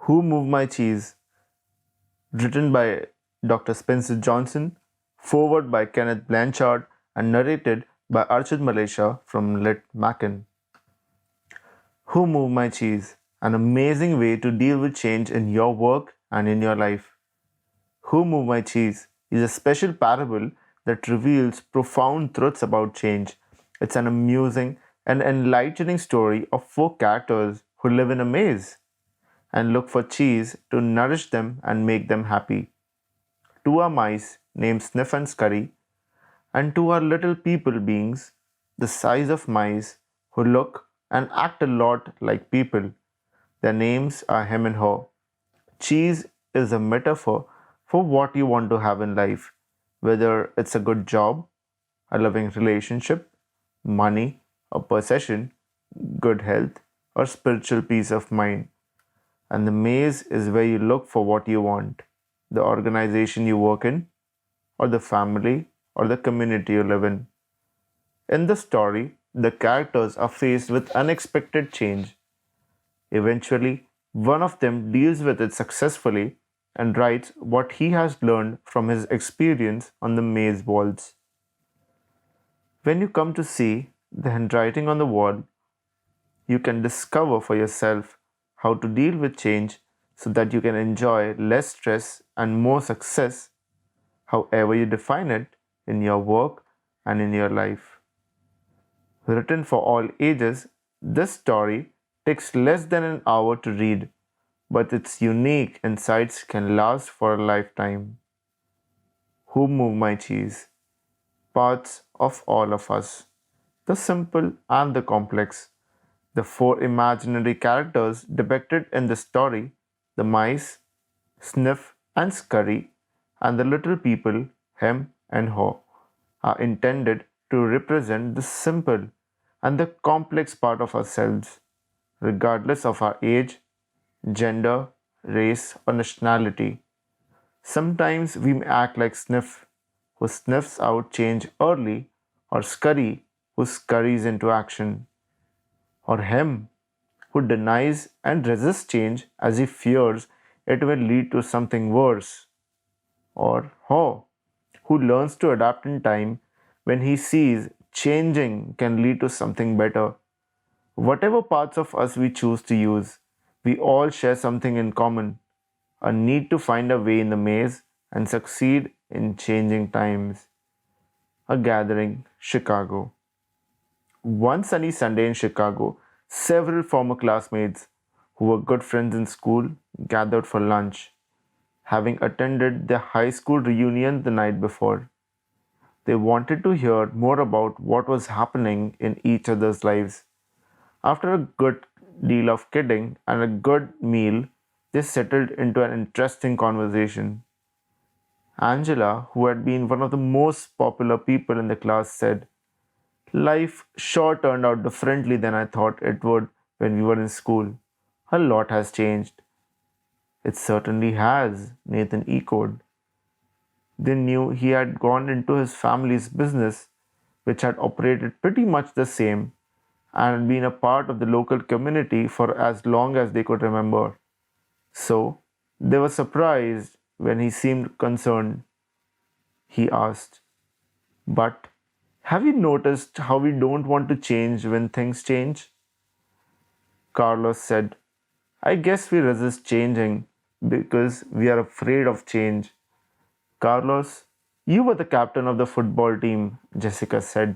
Who Moved My Cheese? Written by Dr. Spencer Johnson, foreword by Kenneth Blanchard, and narrated by Archit Mallesha from Lit Mackin. Who Moved My Cheese? An amazing way to deal with change in your work and in your life. Who Moved My Cheese is a special parable that reveals profound truths about change. It's an amusing and enlightening story of four characters who live in a maze and look for cheese to nourish them and make them happy. Two are mice named Sniff and Scurry, and two are little people beings the size of mice who look and act a lot like people. Their names are Hem and Haw. Cheese is a metaphor for what you want to have in life, whether it's a good job, a loving relationship, money, a possession, good health, or spiritual peace of mind. And the maze is where you look for what you want, the organization you work in, or the family or the community you live in. In the story, the characters are faced with unexpected change. Eventually, one of them deals with it successfully and writes what he has learned from his experience on the maze walls. When you come to see the handwriting on the wall, you can discover for yourself how to deal with change so that you can enjoy less stress and more success, however you define it, in your work and in your life. Written for all ages, this story takes less than an hour to read, but its unique insights can last for a lifetime. Who Moved My Cheese? Parts of all of us, the simple and the complex. The four imaginary characters depicted in the story, the mice, Sniff and Scurry, and the little people, Hem and Haw, are intended to represent the simple and the complex part of ourselves, regardless of our age, gender, race, or nationality. Sometimes we may act like Sniff, who sniffs out change early, or Scurry, who scurries into action, or Hem, who denies and resists change as he fears it will lead to something worse, or Haw, who learns to adapt in time when he sees changing can lead to something better. Whatever parts of us we choose to use, we all share something in common, a need to find a way in the maze and succeed in changing times. A gathering, Chicago. One sunny Sunday in Chicago, several former classmates who were good friends in school gathered for lunch, having attended their high school reunion the night before. They wanted to hear more about what was happening in each other's lives. After a good deal of kidding and a good meal, they settled into an interesting conversation. Angela, who had been one of the most popular people in the class, said, "Life sure turned out differently than I thought it would when we were in school. A lot has changed." "It certainly has," Nathan echoed. They knew he had gone into his family's business, which had operated pretty much the same and had been a part of the local community for as long as they could remember. So, they were surprised when he seemed concerned. He asked, "But have you noticed how we don't want to change when things change?" Carlos said, "I guess we resist changing because we are afraid of change." "Carlos, you were the captain of the football team," Jessica said.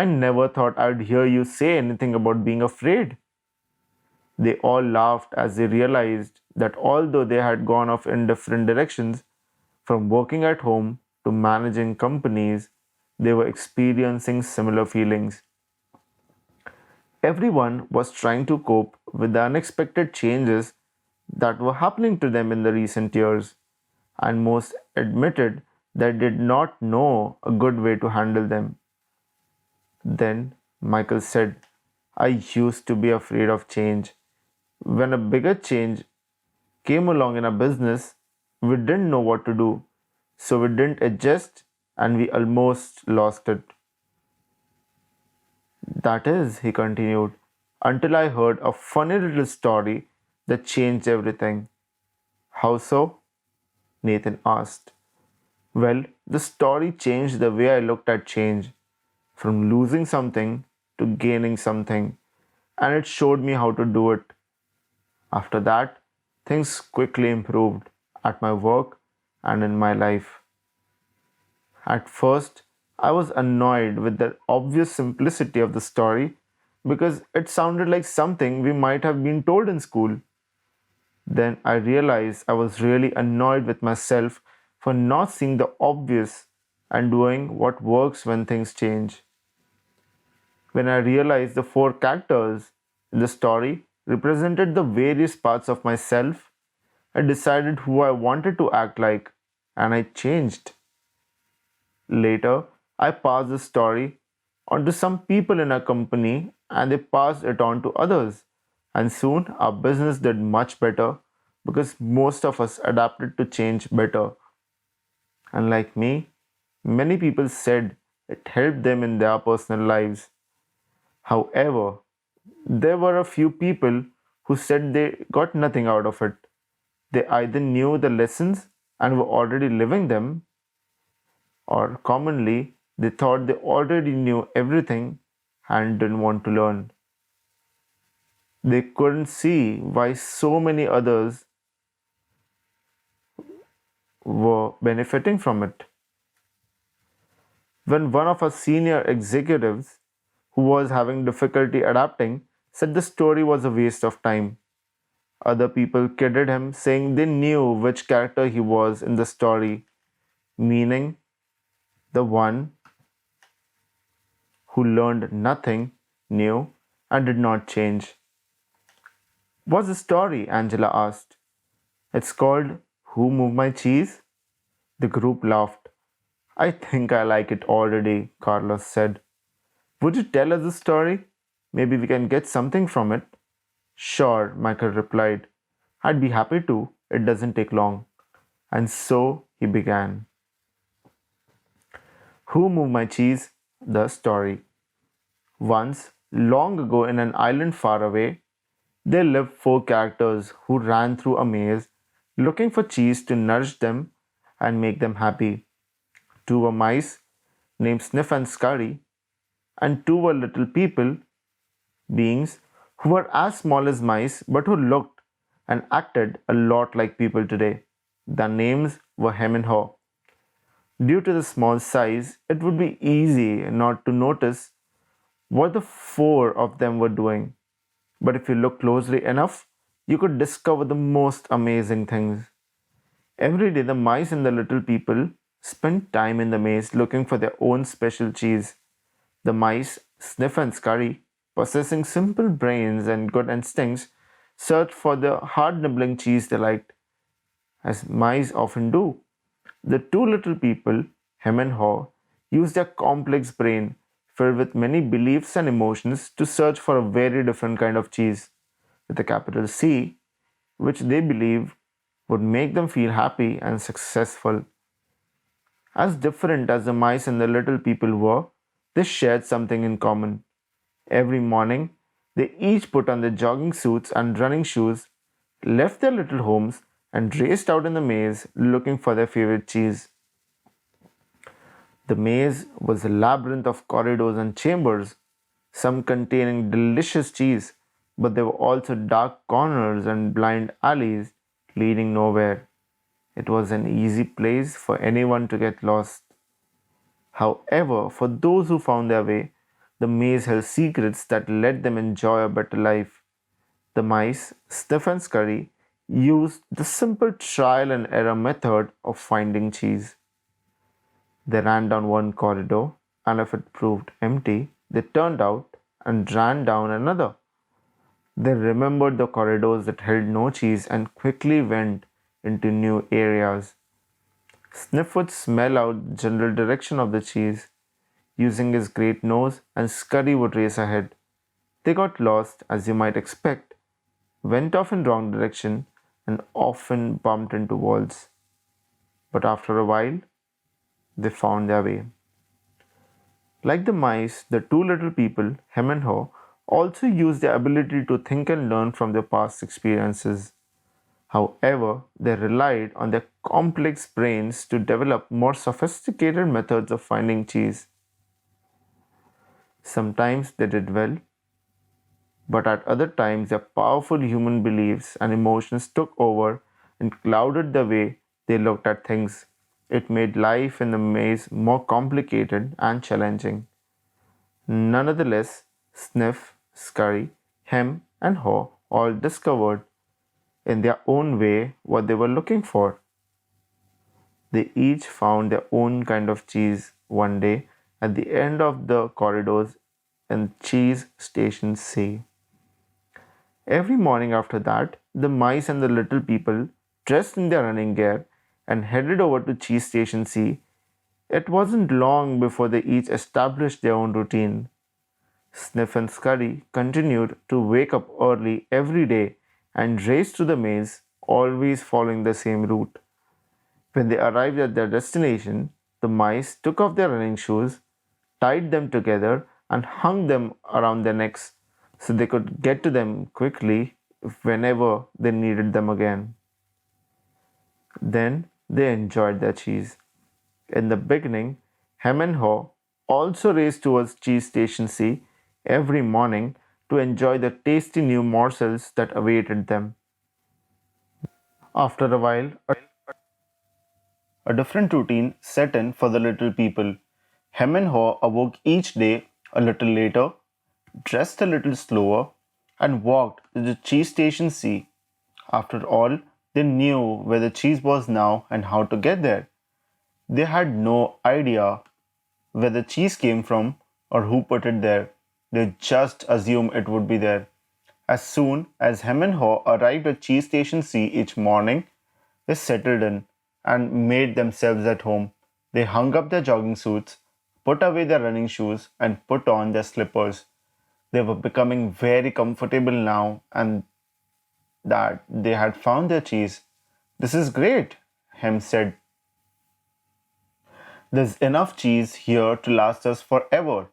"I never thought I'd hear you say anything about being afraid." They all laughed as they realized that although they had gone off in different directions, from working at home to managing companies, they were experiencing similar feelings. Everyone was trying to cope with the unexpected changes that were happening to them in the recent years, and most admitted they did not know a good way to handle them. Then Michael said, "I used to be afraid of change. When a bigger change came along in our business, we didn't know what to do, so we didn't adjust and we almost lost it. That is," he continued, "until I heard a funny little story that changed everything. How so? Nathan asked. Well, the story changed the way I looked at change, from losing something to gaining something, and it showed me how to do it. After that, things quickly improved at my work and in my life. At first, I was annoyed with the obvious simplicity of the story because it sounded like something we might have been told in school. Then I realized I was really annoyed with myself for not seeing the obvious and doing what works when things change. When I realized the four characters in the story represented the various parts of myself, I decided who I wanted to act like and I changed. Later, I passed the story on to some people in our company and they passed it on to others. And soon our business did much better because most of us adapted to change better. Unlike me, many people said it helped them in their personal lives. However, there were a few people who said they got nothing out of it. They either knew the lessons and were already living them, or commonly they thought they already knew everything and didn't want to learn. They couldn't see why so many others were benefiting from it. When one of our senior executives, who was having difficulty adapting, said the story was a waste of time, other people kidded him, saying they knew which character he was in the story, meaning the one who learned nothing new and did not change. What's the story? Angela asked. It's called Who Moved My Cheese? The group laughed. I think I like it already, Carlos said. Would you tell us the story? Maybe we can get something from it. Sure, Michael replied. I'd be happy to. It doesn't take long. And so he began. Who Moved My Cheese? The story. Once, long ago in an island far away, there lived four characters who ran through a maze looking for cheese to nourish them and make them happy. Two were mice named Sniff and Scurry, and two were little people, beings who were as small as mice but who looked and acted a lot like people today. Their names were Hem and Haw. Due to the small size, it would be easy not to notice what the four of them were doing. But if you look closely enough, you could discover the most amazing things. Every day, the mice and the little people spent time in the maze looking for their own special cheese. The mice, Sniff and Scurry, possessing simple brains and good instincts, searched for the hard nibbling cheese they liked, as mice often do. The two little people, Hem and Haw, used their complex brain, filled with many beliefs and emotions, to search for a very different kind of cheese, with a capital C, which they believed would make them feel happy and successful. As different as the mice and the little people were, they shared something in common. Every morning, they each put on their jogging suits and running shoes, left their little homes, and raced out in the maze looking for their favorite cheese. The maze was a labyrinth of corridors and chambers, some containing delicious cheese, but there were also dark corners and blind alleys leading nowhere. It was an easy place for anyone to get lost. However, for those who found their way, the maze held secrets that let them enjoy a better life. The mice, Sniff and Scurry, used the simple trial and error method of finding cheese. They ran down one corridor, and if it proved empty, they turned out and ran down another. They remembered the corridors that held no cheese and quickly went into new areas. Sniff would smell out the general direction of the cheese using his great nose, and Scurry would race ahead. They got lost, as you might expect, went off in wrong direction, and often bumped into walls. But after a while, they found their way. Like the mice, the two little people, Hem and Haw, also used their ability to think and learn from their past experiences. However, they relied on their complex brains to develop more sophisticated methods of finding cheese. Sometimes they did well, but at other times their powerful human beliefs and emotions took over and clouded the way they looked at things. It made life in the maze more complicated and challenging. Nonetheless, Sniff, Scurry, Hem, and Haw all discovered in their own way what they were looking for. They each found their own kind of cheese one day at the end of the corridors in Cheese Station C. Every morning after that, the mice and the little people, dressed in their running gear, and headed over to Cheese Station C. It wasn't long before they each established their own routine. Sniff and Scurry continued to wake up early every day and race through the maze, always following the same route. When they arrived at their destination, the mice took off their running shoes, tied them together, and hung them around their necks so they could get to them quickly whenever they needed them again. Then they enjoyed their cheese. In the beginning, Hem and Haw also raced towards Cheese Station C every morning to enjoy the tasty new morsels that awaited them. After a while, a different routine set in for the little people. Hem and Haw awoke each day a little later, dressed a little slower, and walked to the cheese station C. After all, they knew where the cheese was now and how to get there. They had no idea where the cheese came from or who put it there. They just assumed it would be there. As soon as Hem and Haw arrived at Cheese Station C each morning, they settled in and made themselves at home. They hung up their jogging suits, put away their running shoes, and put on their slippers. They were becoming very comfortable now and that they had found their cheese. "This is great," Hem said. "There's enough cheese here to last us forever."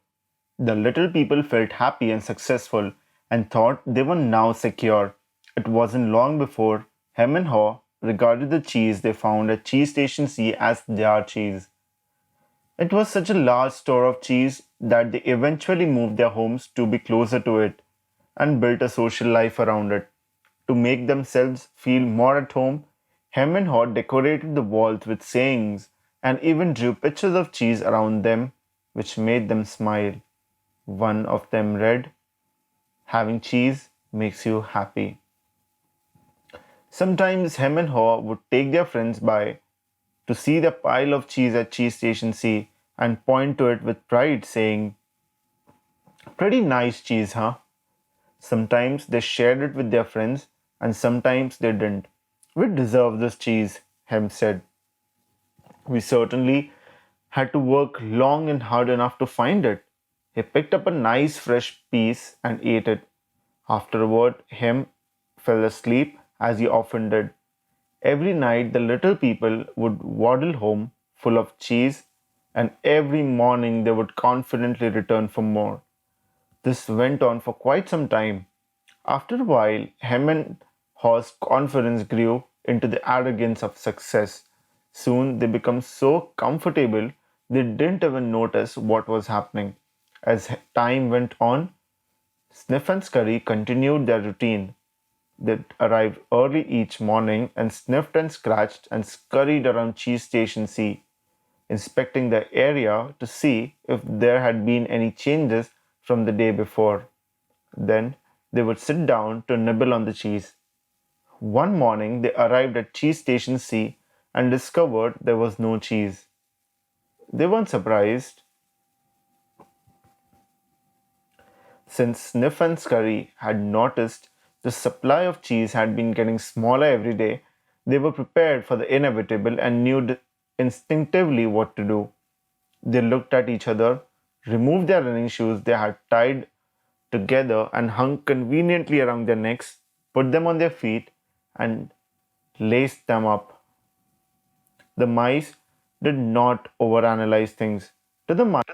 The little people felt happy and successful and thought they were now secure. It wasn't long before Hem and Haw regarded the cheese they found at Cheese Station C as their cheese. It was such a large store of cheese that they eventually moved their homes to be closer to it and built a social life around it. To make themselves feel more at home, Hem and Haw decorated the walls with sayings and even drew pictures of cheese around them, which made them smile. One of them read, "Having cheese makes you happy." Sometimes Hem and Haw would take their friends by to see the pile of cheese at Cheese Station C and point to it with pride, saying, "Pretty nice cheese, huh?" Sometimes they shared it with their friends, and sometimes they didn't. "We deserve this cheese," Hem said. "We certainly had to work long and hard enough to find it." He picked up a nice fresh piece and ate it. Afterward, Hem fell asleep as he often did. Every night, the little people would waddle home full of cheese, and every morning they would confidently return for more. This went on for quite some time. After a while, Hem and Haw's confidence grew into the arrogance of success. Soon they became so comfortable they didn't even notice what was happening. As time went on, Sniff and Scurry continued their routine. They arrived early each morning and sniffed and scratched and scurried around Cheese Station C, inspecting the area to see if there had been any changes from the day before. Then they would sit down to nibble on the cheese. One morning they arrived at Cheese Station C and discovered there was no cheese. They weren't surprised, since Sniff and Scurry had noticed the supply of cheese had been getting smaller every day. They were prepared for the inevitable and knew instinctively what to do. They looked at each other, removed their running shoes they had tied together and hung conveniently around their necks, put them on their feet, and laced them up. The mice did not overanalyze things. To the mice,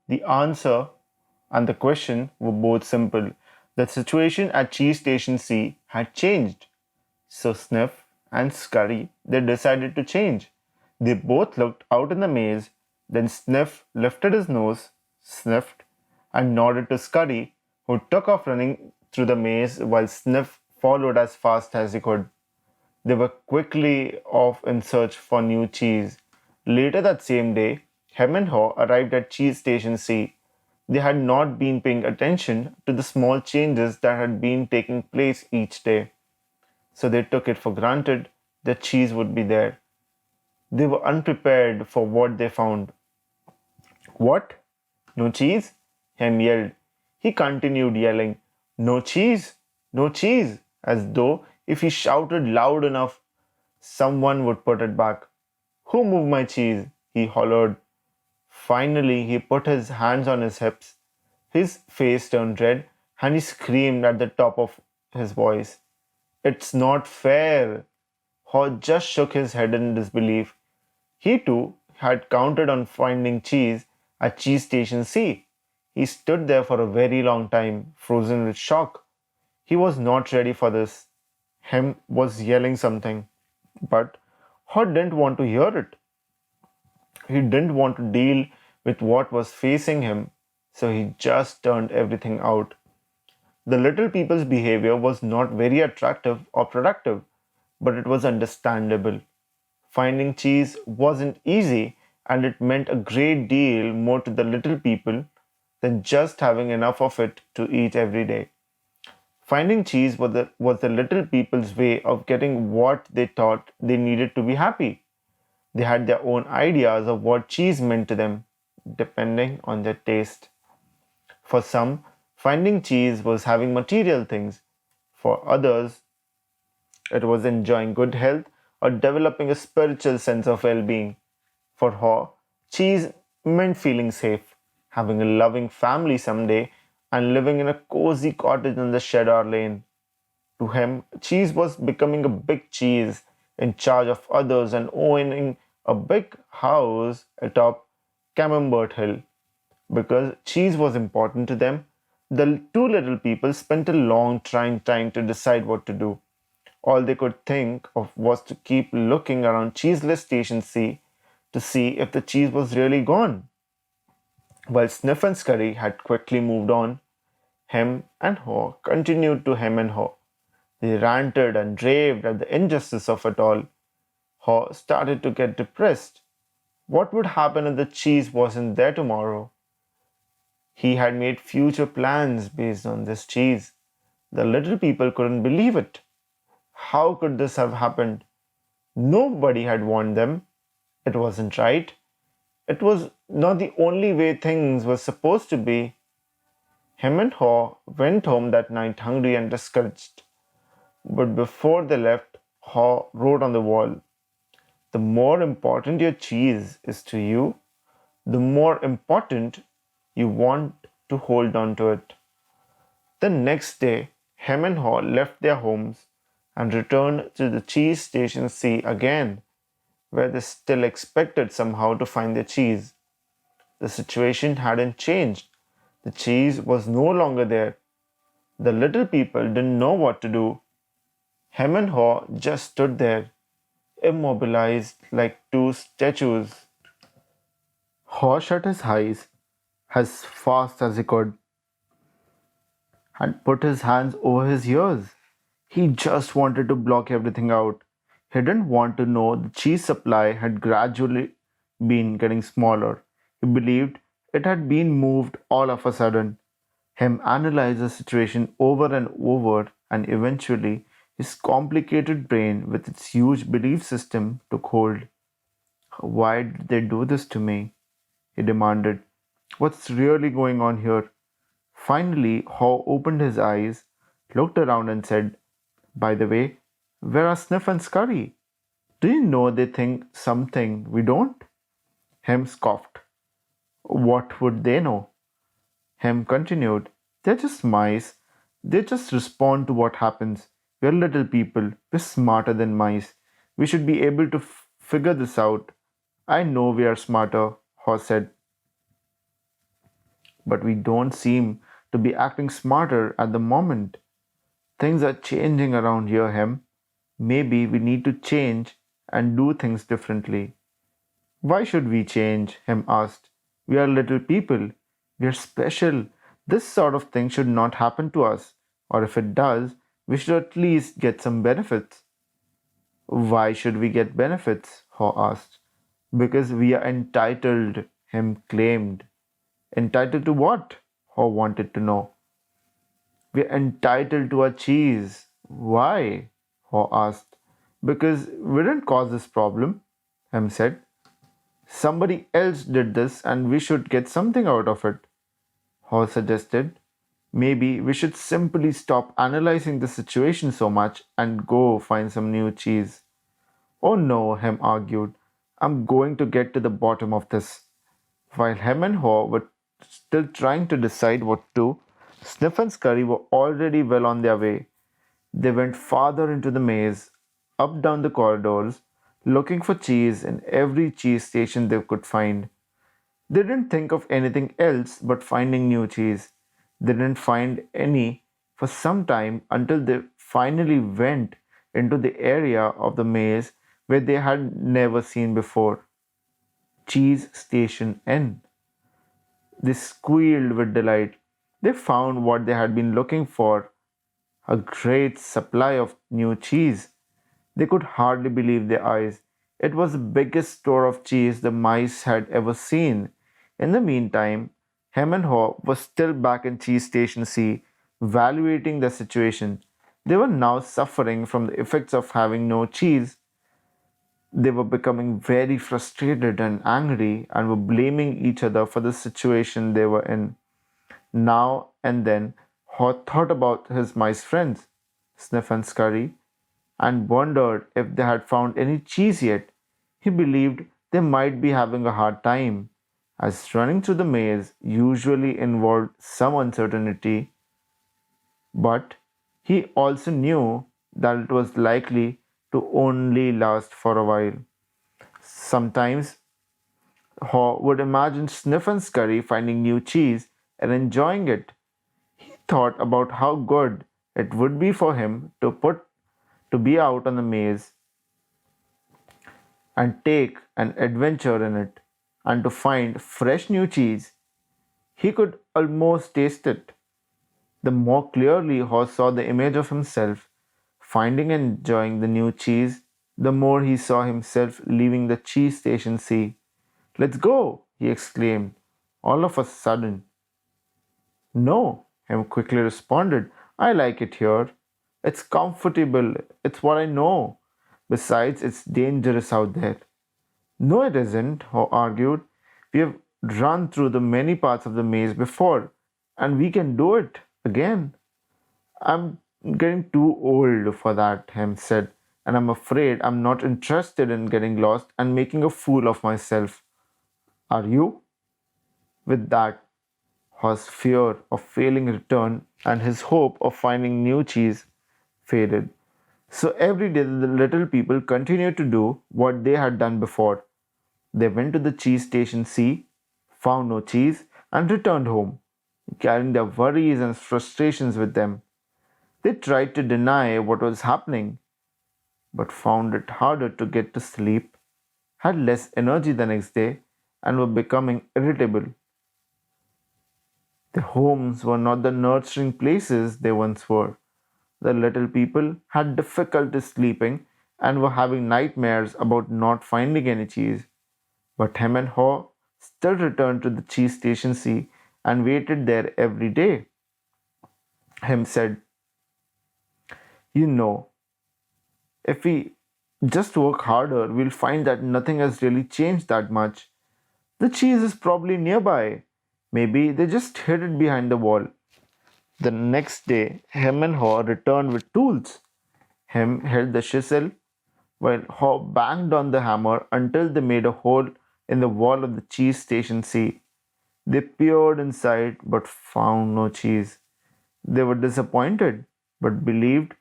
the answer and the question were both simple. The situation at Cheese Station C had changed. So Sniff and Scurry, they decided to change. They both looked out in the maze. Then Sniff lifted his nose, sniffed, and nodded to Scurry, who took off running through the maze while Sniff followed as fast as he could. They were quickly off in search for new cheese. Later that same day, Hem and Haw arrived at Cheese Station C. They had not been paying attention to the small changes that had been taking place each day, so they took it for granted that cheese would be there. They were unprepared for what they found. What? No cheese? Hem yelled. He continued yelling, No cheese! No cheese! As though if he shouted loud enough, someone would put it back. Who moved my cheese? He hollered. Finally, he put his hands on his hips. His face turned red and he screamed at the top of his voice. It's not fair. Haw just shook his head in disbelief. He too had counted on finding cheese at Cheese Station C. He stood there for a very long time, frozen with shock. He was not ready for this. Hem was yelling something, but Haw didn't want to hear it. He didn't want to deal with what was facing him, so he just turned everything out. The little people's behavior was not very attractive or productive, but it was understandable. Finding cheese wasn't easy, and it meant a great deal more to the little people than just having enough of it to eat every day. Finding cheese was the little people's way of getting what they thought they needed to be happy. They had their own ideas of what cheese meant to them, depending on their taste. For some, finding cheese was having material things. For others, it was enjoying good health or developing a spiritual sense of well being. For Haw, cheese meant feeling safe, having a loving family someday, and living in a cozy cottage in the Cheddar Lane. To him, cheese was becoming a big cheese in charge of others and owning a big house atop Camembert Hill. Because cheese was important to them, the two little people spent a long time to decide what to do. All they could think of was to keep looking around Cheeseless Station C to see if the cheese was really gone. While Sniff and Scurry had quickly moved on, Hem and Haw continued to hem and haw. They ranted and raved at the injustice of it all. Haw started to get depressed. What would happen if the cheese wasn't there tomorrow? He had made future plans based on this cheese. The little people couldn't believe it. How could this have happened? Nobody had warned them. It wasn't right. It was not the only way things were supposed to be. Hem and Haw went home that night hungry and discouraged. But before they left, Haw wrote on the wall, The more important your cheese is to you, the more important you want to hold on to it. The next day, Hem and Haw left their homes and returned to the Cheese Station C again, where they still expected somehow to find their cheese. The situation hadn't changed. The cheese was no longer there. The little people didn't know what to do. Hem and Haw just stood there, immobilized like two statues. Haw shut his eyes as fast as he could and put his hands over his ears. He just wanted to block everything out. He didn't want to know the cheese supply had gradually been getting smaller. He believed it had been moved all of a sudden. Him analyzed the situation over and over, and eventually his complicated brain, with its huge belief system, took hold. Why did they do this to me? He demanded. What's really going on here? Finally, Haw opened his eyes, looked around, and said, By the way, where are Sniff and Scurry? Do you know they think something we don't? Hem scoffed. What would they know? Hem continued. They're just mice. They just respond to what happens. We're little people. We're smarter than mice. We should be able to figure this out. I know we are smarter, Haw said. but we don't seem to be acting smarter at the moment. Things are changing around here, Hem. Maybe we need to change and do things differently. Why should we change? Hem asked. We are little people. We are special. This sort of thing should not happen to us. Or if it does, we should at least get some benefits. Why should we get benefits? Haw asked. Because we are entitled, Hem claimed. Entitled to what? Haw wanted to know. We're entitled to our cheese. Why? Haw asked. Because we didn't cause this problem, Hem said. Somebody else did this and we should get something out of it, Haw suggested. Maybe we should simply stop analyzing the situation so much and go find some new cheese. Oh no, Hem argued. I'm going to get to the bottom of this. While Hem and Haw were still trying to decide what to do, Sniff and Scurry were already well on their way. They went farther into the maze, up down the corridors, looking for cheese in every cheese station they could find. They didn't think of anything else but finding new cheese. They didn't find any for some time until they finally went into the area of the maze where they had never seen before. Cheese Station N. They squealed with delight. They found what they had been looking for, a great supply of new cheese. They could hardly believe their eyes. It was the biggest store of cheese the mice had ever seen. In the meantime, Hem and Haw was still back in Cheese Station C, evaluating the situation. They were now suffering from the effects of having no cheese. They were becoming very frustrated and angry and were blaming each other for the situation they were in. Now and then, Haw thought about his mice friends, Sniff and Scurry, and wondered if they had found any cheese yet. He believed they might be having a hard time, as running through the maze usually involved some uncertainty, but he also knew that it was likely to only last for a while. Sometimes Haw would imagine Sniff and Scurry finding new cheese and enjoying it. He thought about how good it would be for him to be out on the maze and take an adventure in it, and to find fresh new cheese. He could almost taste it. The more clearly Haw saw the image of himself finding and enjoying the new cheese, the more he saw himself leaving the cheese station C. Let's go, he exclaimed, all of a sudden. No, Hem quickly responded. I like it here. It's comfortable. It's what I know. Besides, it's dangerous out there. No, it isn't, Ho argued. We have run through the many parts of the maze before, and we can do it again. I'm getting too old for that, Hem said, and I'm afraid I'm not interested in getting lost and making a fool of myself. Are you? With that, Haw's fear of failing returned, and his hope of finding new cheese faded. So every day the little people continued to do what they had done before. They went to the cheese station C, found no cheese, and returned home, carrying their worries and frustrations with them. They tried to deny what was happening, but found it harder to get to sleep, had less energy the next day, and were becoming irritable. Their homes were not the nurturing places they once were. The little people had difficulty sleeping and were having nightmares about not finding any cheese. But Hem and Haw still returned to the cheese station C and waited there every day. Hem said, You know, if we just work harder, we'll find that nothing has really changed that much. The cheese is probably nearby. Maybe they just hid it behind the wall. The next day, Hem and Haw returned with tools. Hem held the chisel while Haw banged on the hammer until they made a hole in the wall of the cheese station C. They peered inside but found no cheese. They were disappointed but believed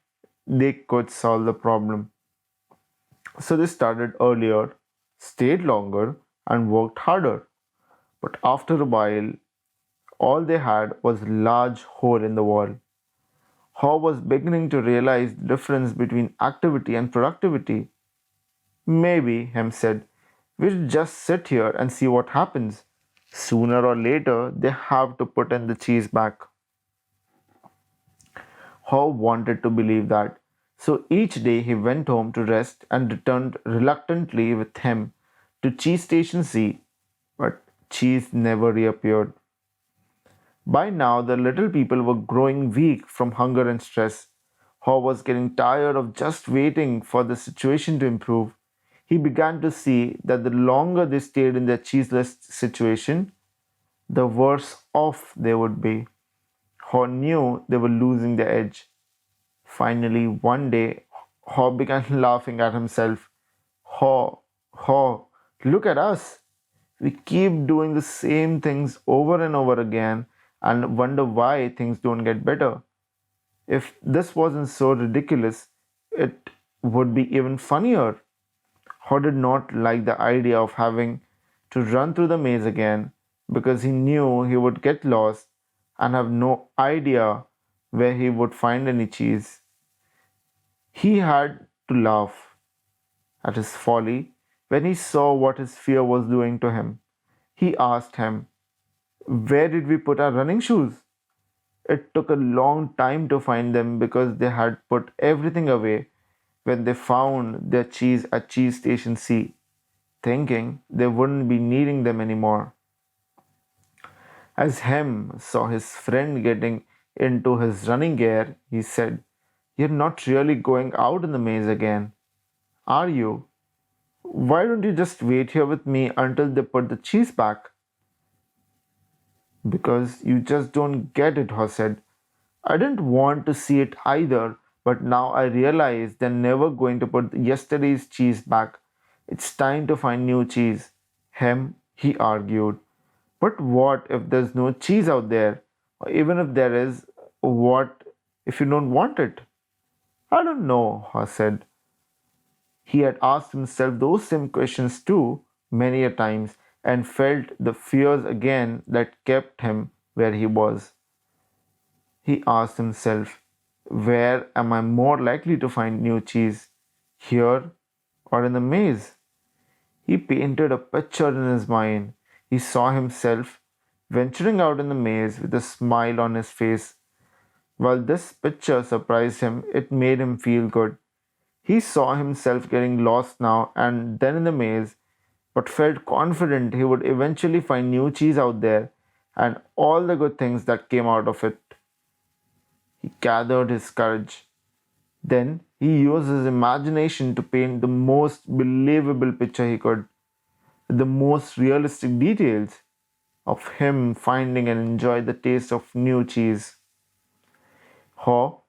they could solve the problem. So they started earlier, stayed longer, and worked harder. But after a while, All they had was a large hole in the wall. Haw was beginning to realize the difference between activity and productivity. Maybe, Hem said, we'll just sit here and see what happens. Sooner or later, they have to put in the cheese back. Haw wanted to believe that, so each day he went home to rest and returned reluctantly with him to Cheese Station C, but cheese never reappeared. By now, the little people were growing weak from hunger and stress. Haw was getting tired of just waiting for the situation to improve. He began to see that the longer they stayed in their cheeseless situation, the worse off they would be. Haw knew they were losing their edge. Finally, one day, Haw began laughing at himself. Haw, look at us. We keep doing the same things over and over again and wonder why things don't get better. If this wasn't so ridiculous, it would be even funnier. Haw did not like the idea of having to run through the maze again because he knew he would get lost and have no idea where he would find any cheese. He had to laugh at his folly when he saw what his fear was doing to him. He asked him, where did we put our running shoes? It took a long time to find them because they had put everything away when they found their cheese at Cheese Station C, thinking they wouldn't be needing them anymore. As Hem saw his friend getting into his running gear, he said, you're not really going out in the maze again, are you? Why don't you just wait here with me until they put the cheese back? Because you just don't get it, Haw said. I didn't want to see it either, but now I realize they're never going to put yesterday's cheese back. It's time to find new cheese. Hem, he argued. But what if there's no cheese out there? Or even if there is, what if you don't want it? I don't know, Haw said. He had asked himself those same questions too, many a times, and felt the fears again that kept him where he was. He asked himself, where am I more likely to find new cheese? Here or in the maze? He painted a picture in his mind. He saw himself venturing out in the maze with a smile on his face. While this picture surprised him, it made him feel good. He saw himself getting lost now and then in the maze, but felt confident he would eventually find new cheese out there and all the good things that came out of it. He gathered his courage. Then he used his imagination to paint the most believable picture he could, with the most realistic details of him finding and enjoy the taste of new cheese. Haw,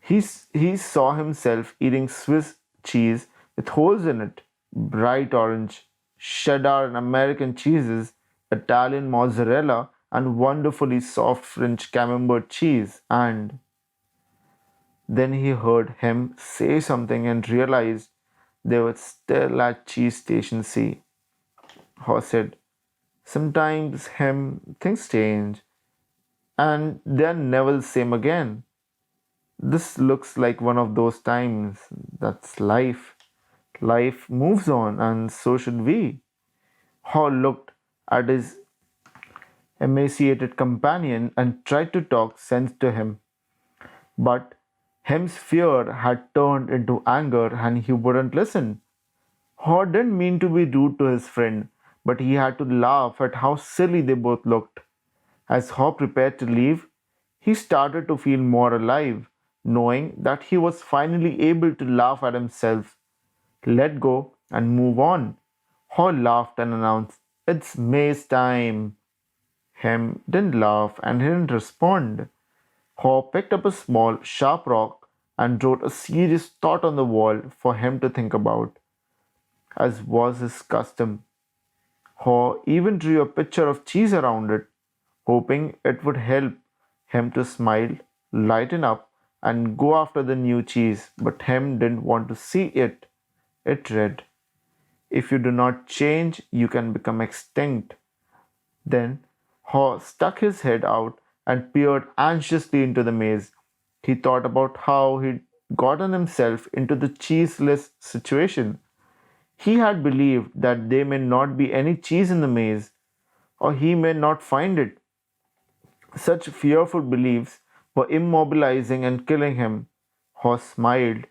he saw himself eating Swiss cheese with holes in it, bright orange, cheddar and American cheeses, Italian mozzarella, and wonderfully soft French camembert cheese. And then he heard him say something and realized they were still at Cheese Station C. Haw said, sometimes things change and they're never the same again. This looks like one of those times. That's life. Life moves on, and so should we. Haw looked at his emaciated companion and tried to talk sense to him. But Hem's fear had turned into anger and he wouldn't listen. Haw didn't mean to be rude to his friend, but he had to laugh at how silly they both looked. As Haw prepared to leave, he started to feel more alive, knowing that he was finally able to laugh at himself, let go, and move on. Haw laughed and announced, it's maze time. Hem didn't laugh and he didn't respond. Haw picked up a small, sharp rock and wrote a serious thought on the wall for him to think about. As was his custom, Haw even drew a picture of cheese around it, hoping it would help him to smile, lighten up, and go after the new cheese. But Hem didn't want to see it. It read, if you do not change, you can become extinct. Then, Haw stuck his head out and peered anxiously into the maze. He thought about how he'd gotten himself into the cheeseless situation. He had believed that there may not be any cheese in the maze, or he may not find it. Such fearful beliefs were immobilizing and killing him. Haw smiled.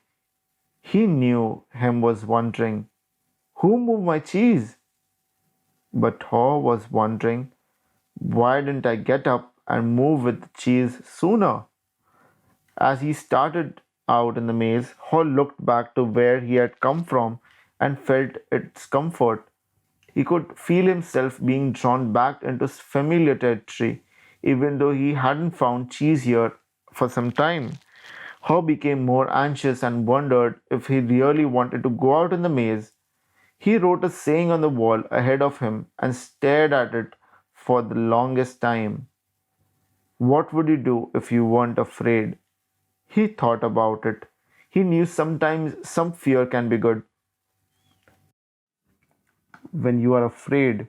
He knew Hem was wondering, who moved my cheese? But Haw was wondering, why didn't I get up and move with the cheese sooner? As he started out in the maze, Haw looked back to where he had come from and felt its comfort. He could feel himself being drawn back into familiar territory, even though he hadn't found cheese here for some time. Haw became more anxious and wondered if he really wanted to go out in the maze. He wrote a saying on the wall ahead of him and stared at it for the longest time. What would you do if you weren't afraid? He thought about it. He knew sometimes some fear can be good. When you are afraid,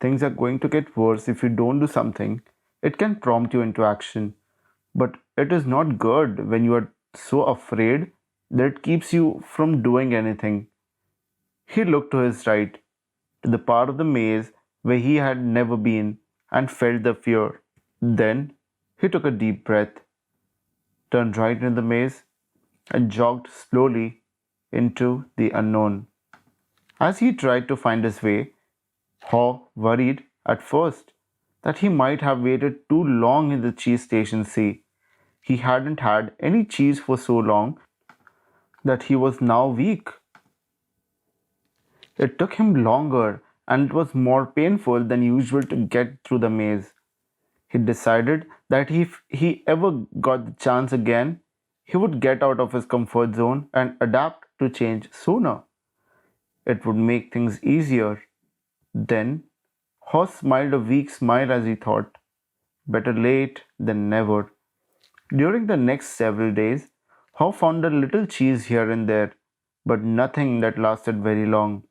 things are going to get worse if you don't do something. It can prompt you into action. But it is not good when you are so afraid that it keeps you from doing anything. He looked to his right, to the part of the maze where he had never been, and felt the fear. Then he took a deep breath, turned right into the maze, and jogged slowly into the unknown. As he tried to find his way, Haw worried at first that he might have waited too long in the cheese station. See, he hadn't had any cheese for so long that he was now weak. It took him longer and it was more painful than usual to get through the maze. He decided that if he ever got the chance again, he would get out of his comfort zone and adapt to change sooner. It would make things easier. Then, Haw smiled a weak smile as he thought, better late than never. During the next several days, Haw found a little cheese here and there, but nothing that lasted very long.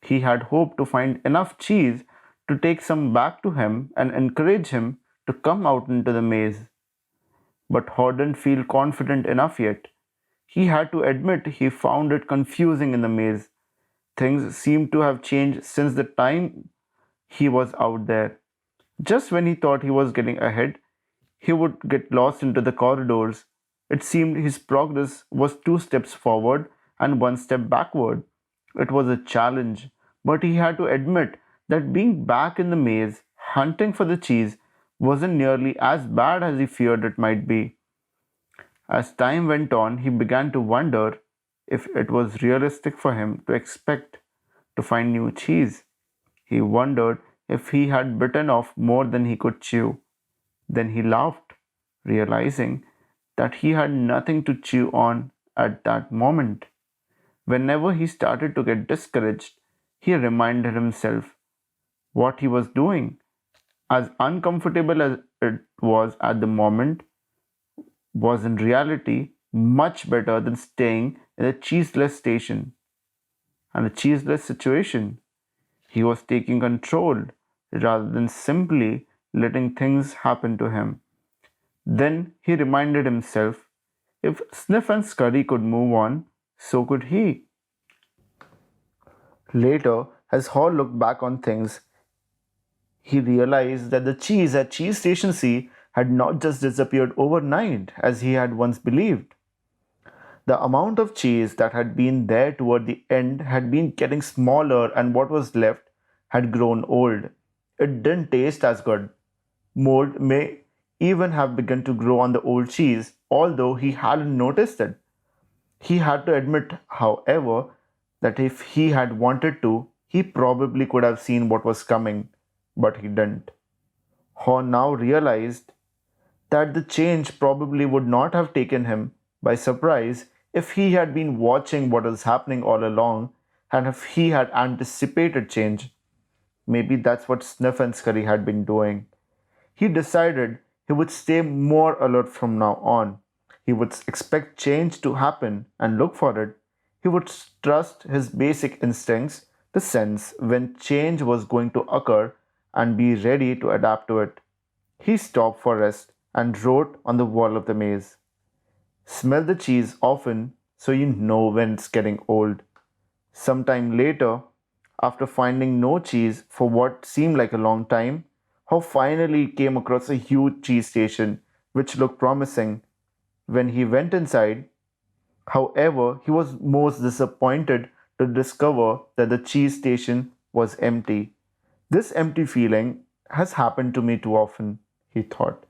He had hoped to find enough cheese to take some back to him and encourage him to come out into the maze. But Haw didn't feel confident enough yet. He had to admit he found it confusing in the maze. Things seemed to have changed since the time he was out there. Just when he thought he was getting ahead, he would get lost into the corridors. It seemed his progress was 2 steps forward and 1 step backward. It was a challenge, but he had to admit that being back in the maze, hunting for the cheese, wasn't nearly as bad as he feared it might be. As time went on, he began to wonder if it was realistic for him to expect to find new cheese. He wondered if he had bitten off more than he could chew. Then he laughed, realizing that he had nothing to chew on at that moment. Whenever he started to get discouraged, he reminded himself what he was doing. As uncomfortable as it was at the moment, was in reality much better than staying in a cheeseless station and a cheeseless situation. He was taking control rather than simply letting things happen to him. Then he reminded himself, if Sniff and Scurry could move on, so could he. Later, as Hall looked back on things, he realized that the cheese at Cheese Station C had not just disappeared overnight as he had once believed. The amount of cheese that had been there toward the end had been getting smaller, and what was left had grown old. It didn't taste as good. Mold may even have begun to grow on the old cheese, although he hadn't noticed it. He had to admit, however, that if he had wanted to, he probably could have seen what was coming, but he didn't. Horn now realized that the change probably would not have taken him by surprise if he had been watching what was happening all along and if he had anticipated change. Maybe that's what Sniff and Scurry had been doing. He decided he would stay more alert from now on. He would expect change to happen and look for it. He would trust his basic instincts to sense when change was going to occur and be ready to adapt to it. He stopped for rest and wrote on the wall of the maze, "Smell the cheese often so you know when it's getting old." Sometime later, after finding no cheese for what seemed like a long time, Howe finally came across a huge cheese station which looked promising. When he went inside, however, he was most disappointed to discover that the cheese station was empty. "This empty feeling has happened to me too often," he thought.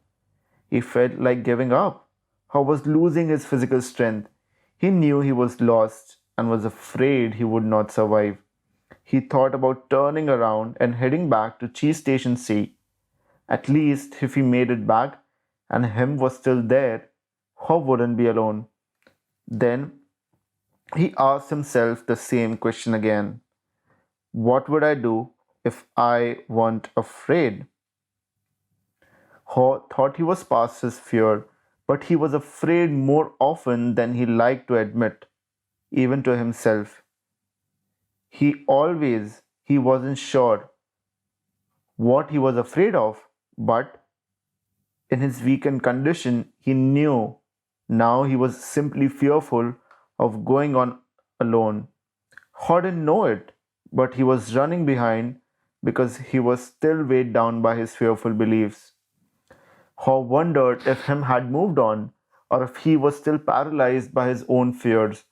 He felt like giving up. He was losing his physical strength. He knew he was lost and was afraid he would not survive. He thought about turning around and heading back to Cheese Station C. At least if he made it back and him was still there, Ho wouldn't be alone. Then he asked himself the same question again. What would I do if I weren't afraid? Ho thought he was past his fear, but he was afraid more often than he liked to admit, even to himself. He wasn't sure what he was afraid of, but in his weakened condition, he knew now he was simply fearful of going on alone. Ho didn't know it, but he was running behind because he was still weighed down by his fearful beliefs. Ho wondered if him had moved on, or if he was still paralyzed by his own fears.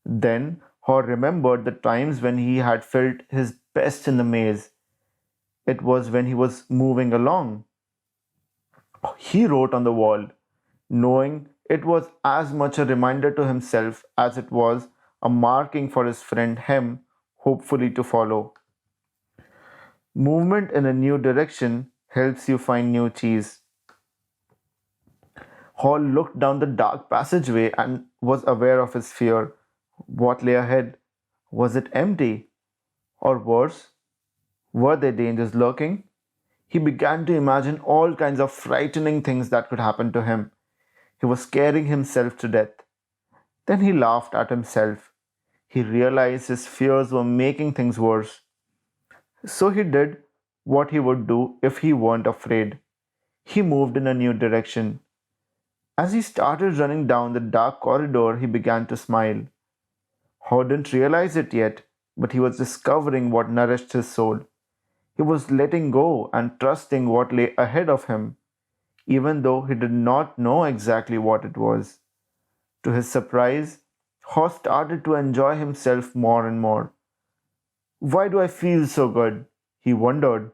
Then Ho remembered the times when he had felt his best in the maze. It was when he was moving along. He wrote on the wall, knowing it was as much a reminder to himself as it was a marking for his friend Hem, hopefully to follow. Movement in a new direction helps you find new cheese. Hall looked down the dark passageway and was aware of his fear. What lay ahead? Was it empty? Or worse, were there dangers lurking? He began to imagine all kinds of frightening things that could happen to him. He was scaring himself to death. Then he laughed at himself. He realized his fears were making things worse. So he did what he would do if he weren't afraid. He moved in a new direction. As he started running down the dark corridor, he began to smile. Ho didn't realize it yet, but he was discovering what nourished his soul. He was letting go and trusting what lay ahead of him, even though he did not know exactly what it was. To his surprise, Ho started to enjoy himself more and more. Why do I feel so good? He wondered.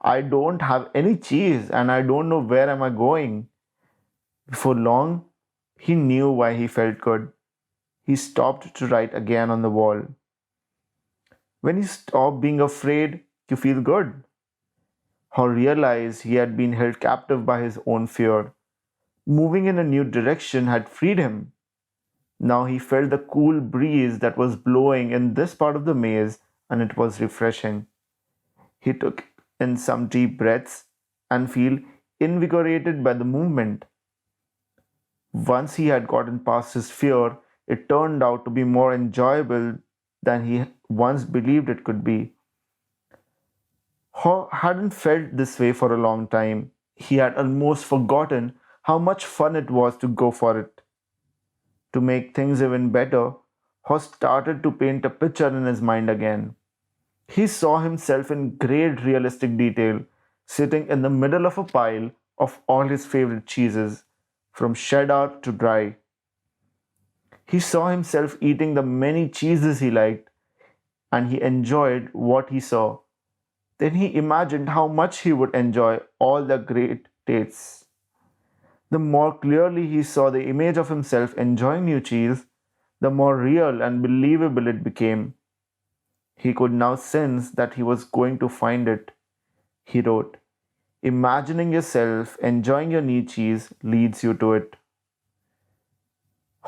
I don't have any cheese and I don't know where am I going. Before long, he knew why he felt good. He stopped to write again on the wall. When you stop being afraid, you feel good. Ho realized he had been held captive by his own fear. Moving in a new direction had freed him. Now he felt the cool breeze that was blowing in this part of the maze, and it was refreshing. He took in some deep breaths and felt invigorated by the movement. Once he had gotten past his fear, it turned out to be more enjoyable than he once believed it could be. Ho hadn't felt this way for a long time. He had almost forgotten how much fun it was to go for it. To make things even better, Ho started to paint a picture in his mind again. He saw himself in great realistic detail, sitting in the middle of a pile of all his favorite cheeses, from cheddar to dry. He saw himself eating the many cheeses he liked, and he enjoyed what he saw. Then he imagined how much he would enjoy all the great tastes. The more clearly he saw the image of himself enjoying new cheese, the more real and believable it became. He could now sense that he was going to find it. He wrote, "Imagining yourself enjoying your new cheese leads you to it."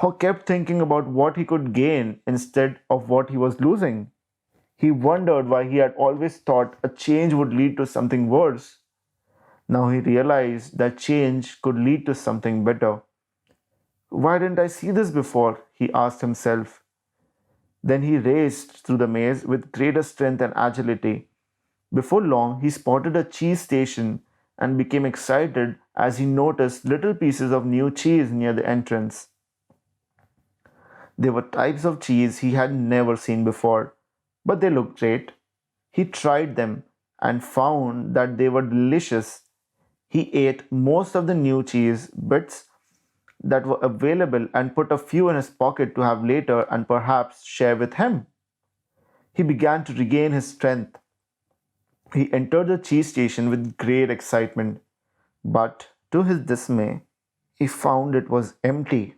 Ho kept thinking about what he could gain instead of what he was losing. He wondered why he had always thought a change would lead to something worse. Now he realized that change could lead to something better. Why didn't I see this before? He asked himself. Then he raced through the maze with greater strength and agility. Before long, he spotted a cheese station and became excited as he noticed little pieces of new cheese near the entrance. They were types of cheese he had never seen before, but they looked great. He tried them and found that they were delicious. He ate most of the new cheese bits that were available and put a few in his pocket to have later and perhaps share with him. He began to regain his strength. He entered the cheese station with great excitement, but to his dismay, he found it was empty.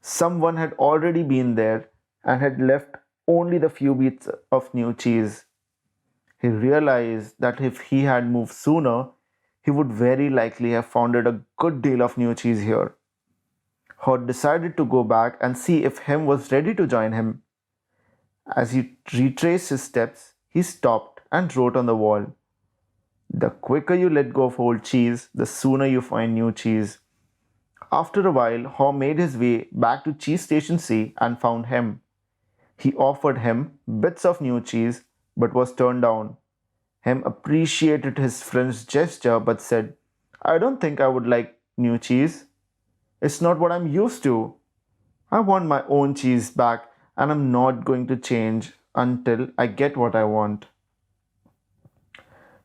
Someone had already been there and had left only the few bits of new cheese. He realized that if he had moved sooner, he would very likely have found a good deal of new cheese here. Hod decided to go back and see if Hem was ready to join him. As he retraced his steps, he stopped and wrote on the wall, "The quicker you let go of old cheese, the sooner you find new cheese." After a while, Haw made his way back to Cheese Station C and found Hem. He offered him bits of new cheese but was turned down. Hem appreciated his friend's gesture but said, "I don't think I would like new cheese. It's not what I'm used to. I want my own cheese back and I'm not going to change until I get what I want."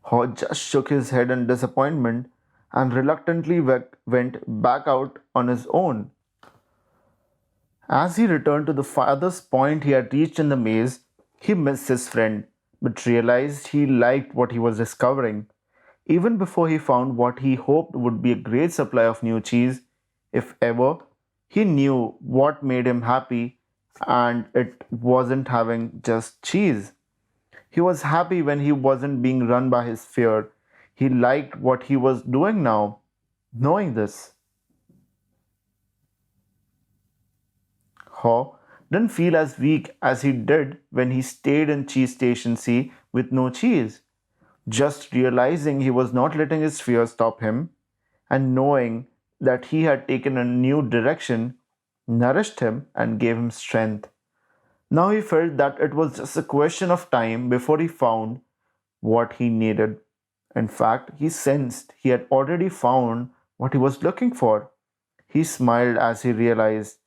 Haw just shook his head in disappointment and reluctantly went back out on his own. As he returned to the farthest point he had reached in the maze, he missed his friend, but realized he liked what he was discovering. Even before he found what he hoped would be a great supply of new cheese, if ever, he knew what made him happy, and it wasn't having just cheese. He was happy when he wasn't being run by his fear. He liked what he was doing now, knowing this. Haw didn't feel as weak as he did when he stayed in Cheese Station C with no cheese. Just realizing he was not letting his fear stop him and knowing that he had taken a new direction nourished him and gave him strength. Now he felt that it was just a question of time before he found what he needed. In fact, he sensed he had already found what he was looking for. He smiled as he realized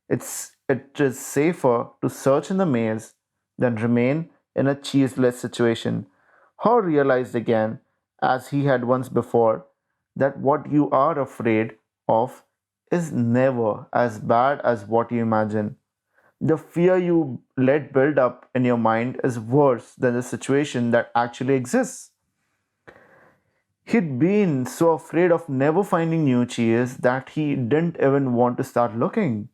it is safer to search in the maze than remain in a cheeseless situation. Haw realized again, as he had once before, that what you are afraid of is never as bad as what you imagine. The fear you let build up in your mind is worse than the situation that actually exists. He'd been so afraid of never finding new cheese that he didn't even want to start looking.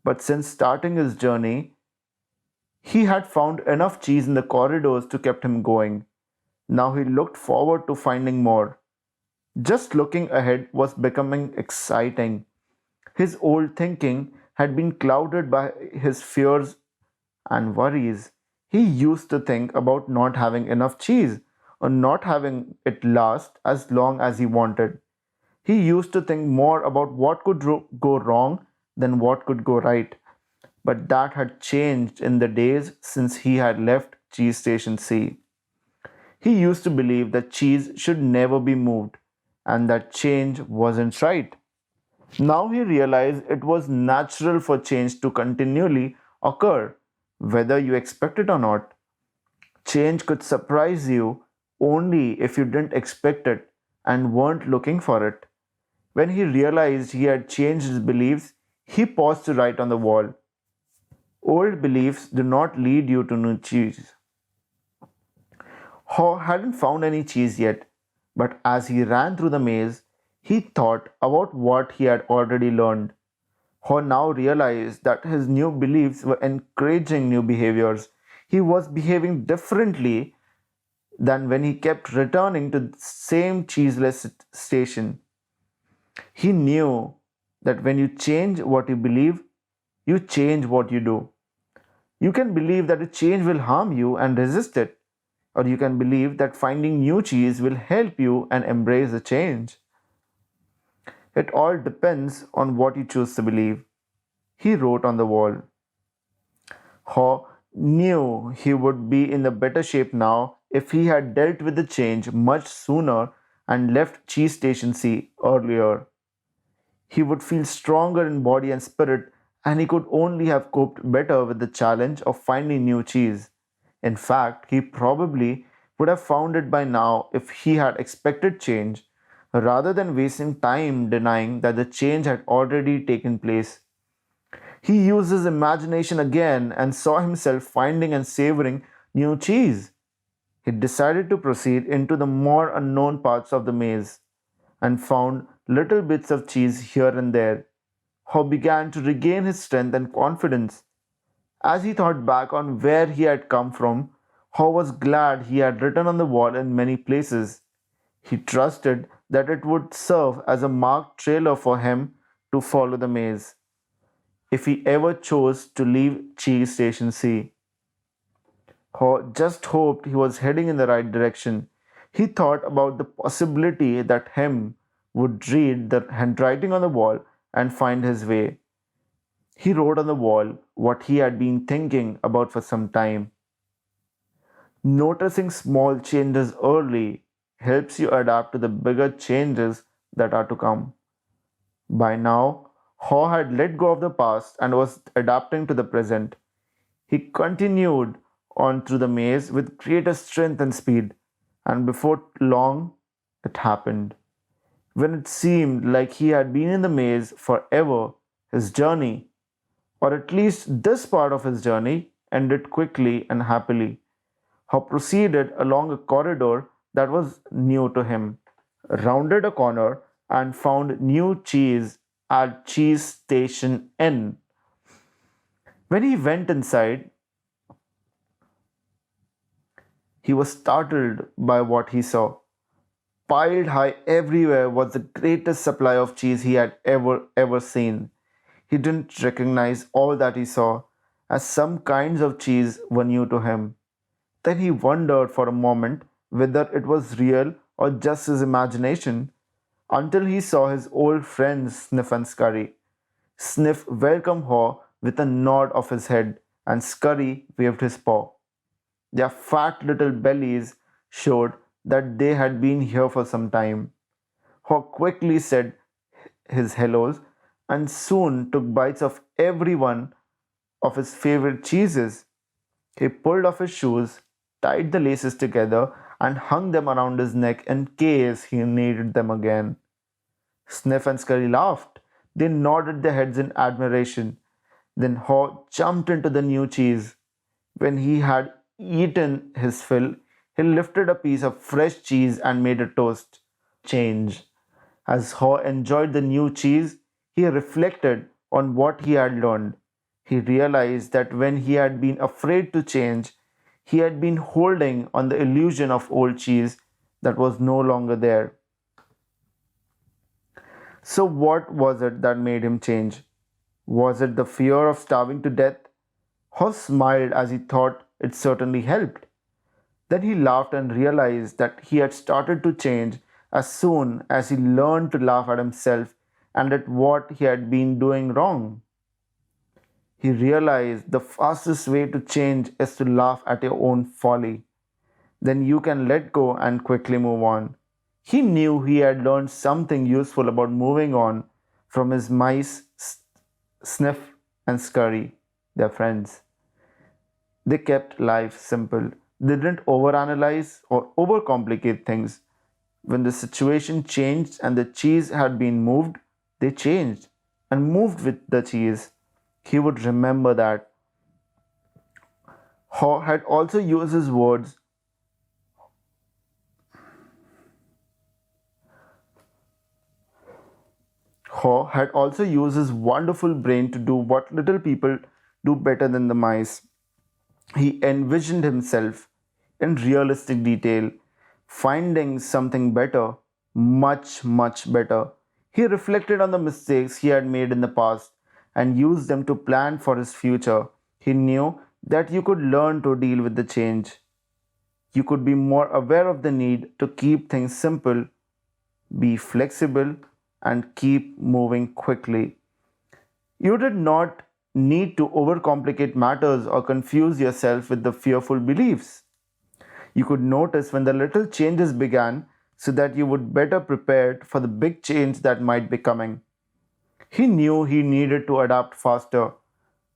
But since starting his journey, he had found enough cheese in the corridors to keep him going. Now he looked forward to finding more. Just looking ahead was becoming exciting. His old thinking had been clouded by his fears and worries. He used to think about not having enough cheese or not having it last as long as he wanted. He used to think more about what could go wrong than what could go right. But that had changed in the days since he had left Cheese Station C. He used to believe that cheese should never be moved and that change wasn't right. Now he realized it was natural for change to continually occur, whether you expect it or not. Change could surprise you only if you didn't expect it and weren't looking for it. When he realized he had changed his beliefs, he paused to write on the wall, "Old beliefs do not lead you to new cheese." Haw hadn't found any cheese yet, but as he ran through the maze, he thought about what he had already learned. Haw now realized that his new beliefs were encouraging new behaviors. He was behaving differently than when he kept returning to the same cheeseless station. He knew that when you change what you believe, you change what you do. You can believe that a change will harm you and resist it, or you can believe that finding new cheese will help you and embrace the change. It all depends on what you choose to believe. He wrote on the wall. Haw knew he would be in a better shape now if he had dealt with the change much sooner and left Cheese Station C earlier. He would feel stronger in body and spirit, and he could only have coped better with the challenge of finding new cheese. In fact, he probably would have found it by now if he had expected change, rather than wasting time denying that the change had already taken place. He used his imagination again and saw himself finding and savoring new cheese. He decided to proceed into the more unknown parts of the maze and found little bits of cheese here and there. Howe began to regain his strength and confidence. As he thought back on where he had come from, Howe was glad he had written on the wall in many places. He trusted that it would serve as a marked trailer for him to follow the maze if he ever chose to leave Cheese Station C. Howe just hoped he was heading in the right direction. He thought about the possibility that him would read the handwriting on the wall and find his way. He wrote on the wall what he had been thinking about for some time. Noticing small changes early helps you adapt to the bigger changes that are to come. By now, Haw had let go of the past and was adapting to the present. He continued on through the maze with greater strength and speed, and before long it happened. When it seemed like he had been in the maze forever, his journey, or at least this part of his journey, ended quickly and happily. He proceeded along a corridor that was new to him, rounded a corner, and found new cheese at Cheese Station N. When he went inside, he was startled by what he saw. Piled high everywhere was the greatest supply of cheese he had ever seen. He didn't recognize all that he saw, as some kinds of cheese were new to him. Then he wondered for a moment whether it was real or just his imagination, until he saw his old friends Sniff and Scurry. Sniff welcomed Haw with a nod of his head, and Scurry waved his paw. Their fat little bellies showed that they had been here for some time. Haw quickly said his hellos and soon took bites of every one of his favorite cheeses. He pulled off his shoes, tied the laces together, and hung them around his neck in case he needed them again. Sniff and Scurry laughed. They nodded their heads in admiration. Then Haw jumped into the new cheese. When he had eaten his fill, he lifted a piece of fresh cheese and made a toast. Change. As Haw enjoyed the new cheese, he reflected on what he had learned. He realized that when he had been afraid to change, he had been holding on the illusion of old cheese that was no longer there. So, what was it that made him change? Was it the fear of starving to death? Haw smiled as he thought it certainly helped. Then he laughed and realized that he had started to change as soon as he learned to laugh at himself and at what he had been doing wrong. He realized the fastest way to change is to laugh at your own folly. Then you can let go and quickly move on. He knew he had learned something useful about moving on from his mice, Sniff and Scurry, their friends. They kept life simple. They didn't overanalyze or overcomplicate things. When the situation changed and the cheese had been moved, they changed and moved with the cheese. He would remember that. Haw had also used his words. Haw had also used his wonderful brain to do what little people do better than the mice. He envisioned himself in realistic detail, finding something better, much better. He reflected on the mistakes he had made in the past and used them to plan for his future. He knew that you could learn to deal with the change. You could be more aware of the need to keep things simple, be flexible, and keep moving quickly. You did not need to overcomplicate matters or confuse yourself with the fearful beliefs. You could notice when the little changes began so that you would better prepared for the big change that might be coming. He knew he needed to adapt faster,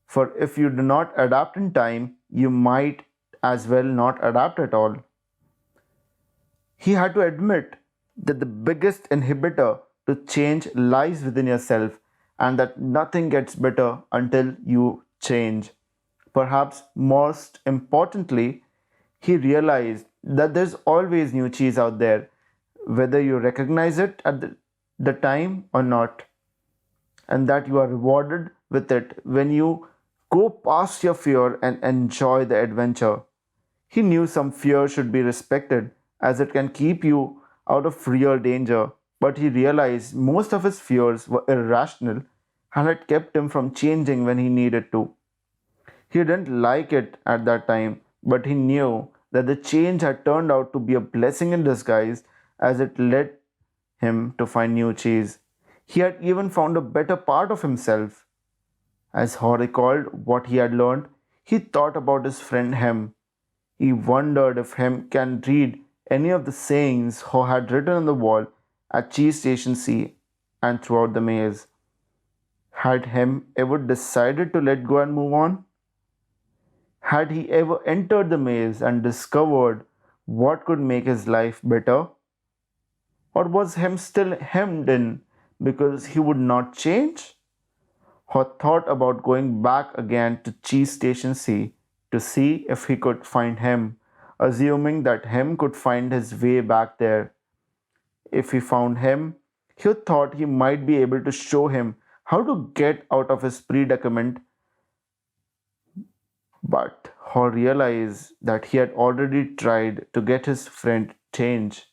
for if you do not adapt in time, you might as well not adapt at all. He had to admit that the biggest inhibitor to change lies within yourself and that nothing gets better until you change. Perhaps most importantly, he realized that there's always new cheese out there, whether you recognize it at the time or not, and that you are rewarded with it when you go past your fear and enjoy the adventure. He knew some fear should be respected as it can keep you out of real danger, but he realized most of his fears were irrational and had kept him from changing when he needed to. He didn't like it at that time, but he knew that the change had turned out to be a blessing in disguise as it led him to find new cheese. He had even found a better part of himself. As Ho recalled what he had learned, he thought about his friend Hem. He wondered if Hem can read any of the sayings Ho had written on the wall at Cheese Station C and throughout the maze. Had Hem ever decided to let go and move on? Had he ever entered the maze and discovered what could make his life better? Or was Hem still hemmed in because he would not change? Or thought about going back again to Cheese Station C to see if he could find Hem, assuming that Hem could find his way back there. If he found Hem, he thought he might be able to show him how to get out of his predicament, but Ho realized that he had already tried to get his friend change.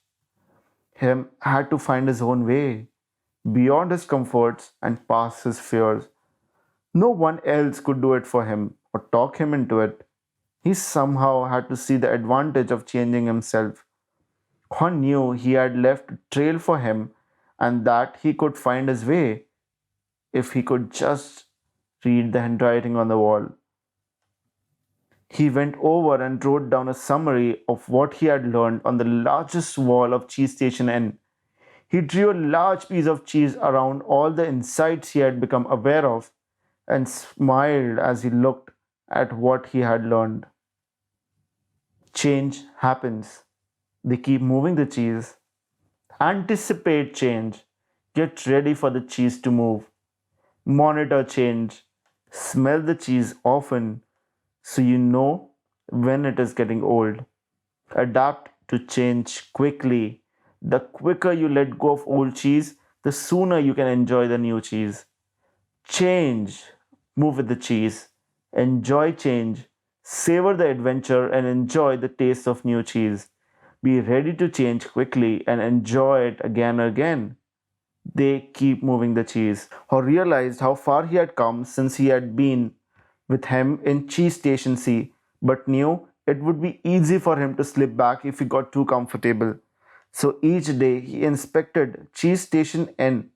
Hem had to find his own way, beyond his comforts and past his fears. No one else could do it for him or talk him into it. He somehow had to see the advantage of changing himself. Hon knew he had left a trail for him and that he could find his way if he could just read the handwriting on the wall. He went over and wrote down a summary of what he had learned on the largest wall of Cheese Station N. He drew a large piece of cheese around all the insights he had become aware of and smiled as he looked at what he had learned. Change happens. They keep moving the cheese. Anticipate change. Get ready for the cheese to move. Monitor change. Smell the cheese often so you know when it is getting old. Adapt to change quickly. The quicker you let go of old cheese, the sooner you can enjoy the new cheese. Change. Move with the cheese. Enjoy change. Savor the adventure and enjoy the taste of new cheese. Be ready to change quickly and enjoy it again and again. They keep moving the cheese. Or realized how far he had come since he had been with him in Cheese Station C, but knew it would be easy for him to slip back if he got too comfortable. So each day he inspected Cheese Station N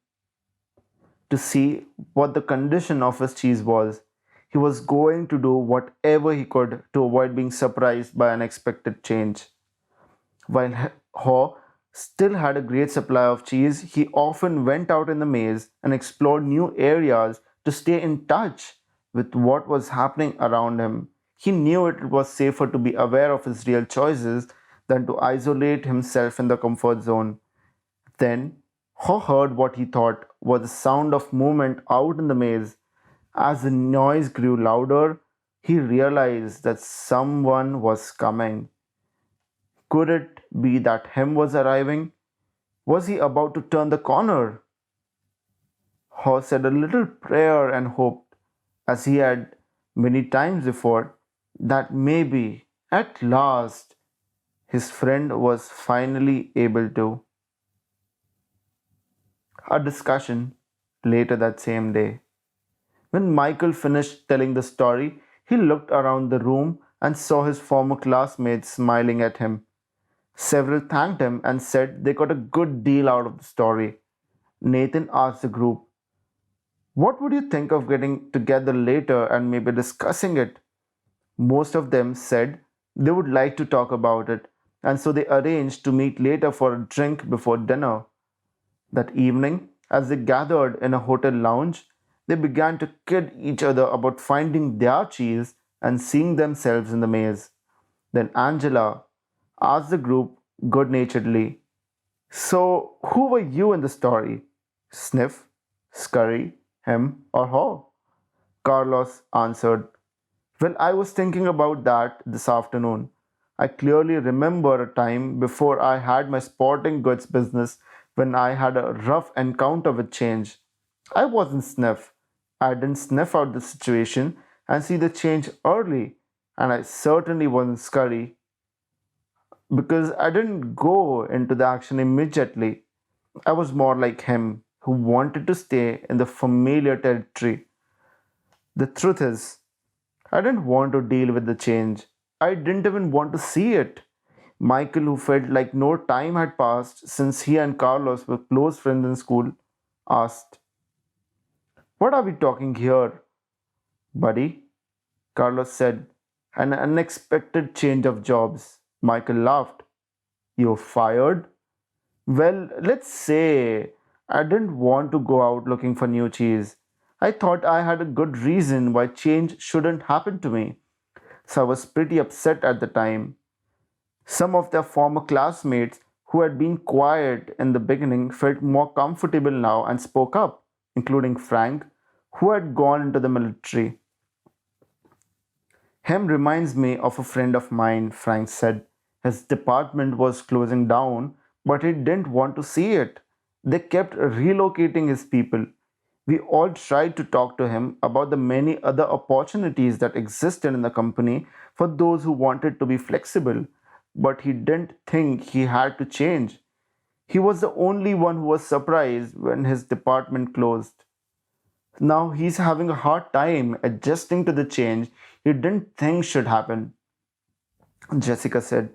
to see what the condition of his cheese was. He was going to do whatever he could to avoid being surprised by unexpected change. While Haw still had a great supply of cheese, he often went out in the maze and explored new areas to stay in touch with what was happening around him. He knew it was safer to be aware of his real choices than to isolate himself in the comfort zone. Then Haw heard what he thought was the sound of movement out in the maze. As the noise grew louder, he realized that someone was coming. Could it be that Hem was arriving? Was he about to turn the corner? Haw said a little prayer and hoped, as he had many times before, that maybe, at last, his friend was finally able to. A discussion later that same day. When Michael finished telling the story, he looked around the room and saw his former classmates smiling at him. Several thanked him and said they got a good deal out of the story. Nathan asked the group, What would you think of getting together later and maybe discussing it? Most of them said they would like to talk about it, and so they arranged to meet later for a drink before dinner. That evening, as they gathered in a hotel lounge, they began to kid each other about finding their cheese and seeing themselves in the maze. Then Angela asked the group good naturedly, "So, who were you in the story? Sniff, Scurry, him, or her?" Carlos answered, "Well, I was thinking about that this afternoon. I clearly remember a time before I had my sporting goods business when I had a rough encounter with change. I wasn't Sniff. I didn't sniff out the situation and see the change early, and I certainly wasn't Scurry because I didn't go into the action immediately. I was more like him, who wanted to stay in the familiar territory. The truth is, I didn't want to deal with the change. I didn't even want to see it." Michael, who felt like no time had passed since he and Carlos were close friends in school, asked, "What are we talking here, buddy?" Carlos said, "An unexpected change of jobs." Michael laughed. "You're fired?" "Well, let's say I didn't want to go out looking for new cheese. I thought I had a good reason why change shouldn't happen to me. So I was pretty upset at the time." Some of their former classmates who had been quiet in the beginning felt more comfortable now and spoke up, including Frank, who had gone into the military. "Hem reminds me of a friend of mine," Frank said. "His department was closing down, but he didn't want to see it. They kept relocating his people. We all tried to talk to him about the many other opportunities that existed in the company for those who wanted to be flexible, but he didn't think he had to change. He was the only one who was surprised when his department closed. Now he's having a hard time adjusting to the change he didn't think should happen." Jessica said,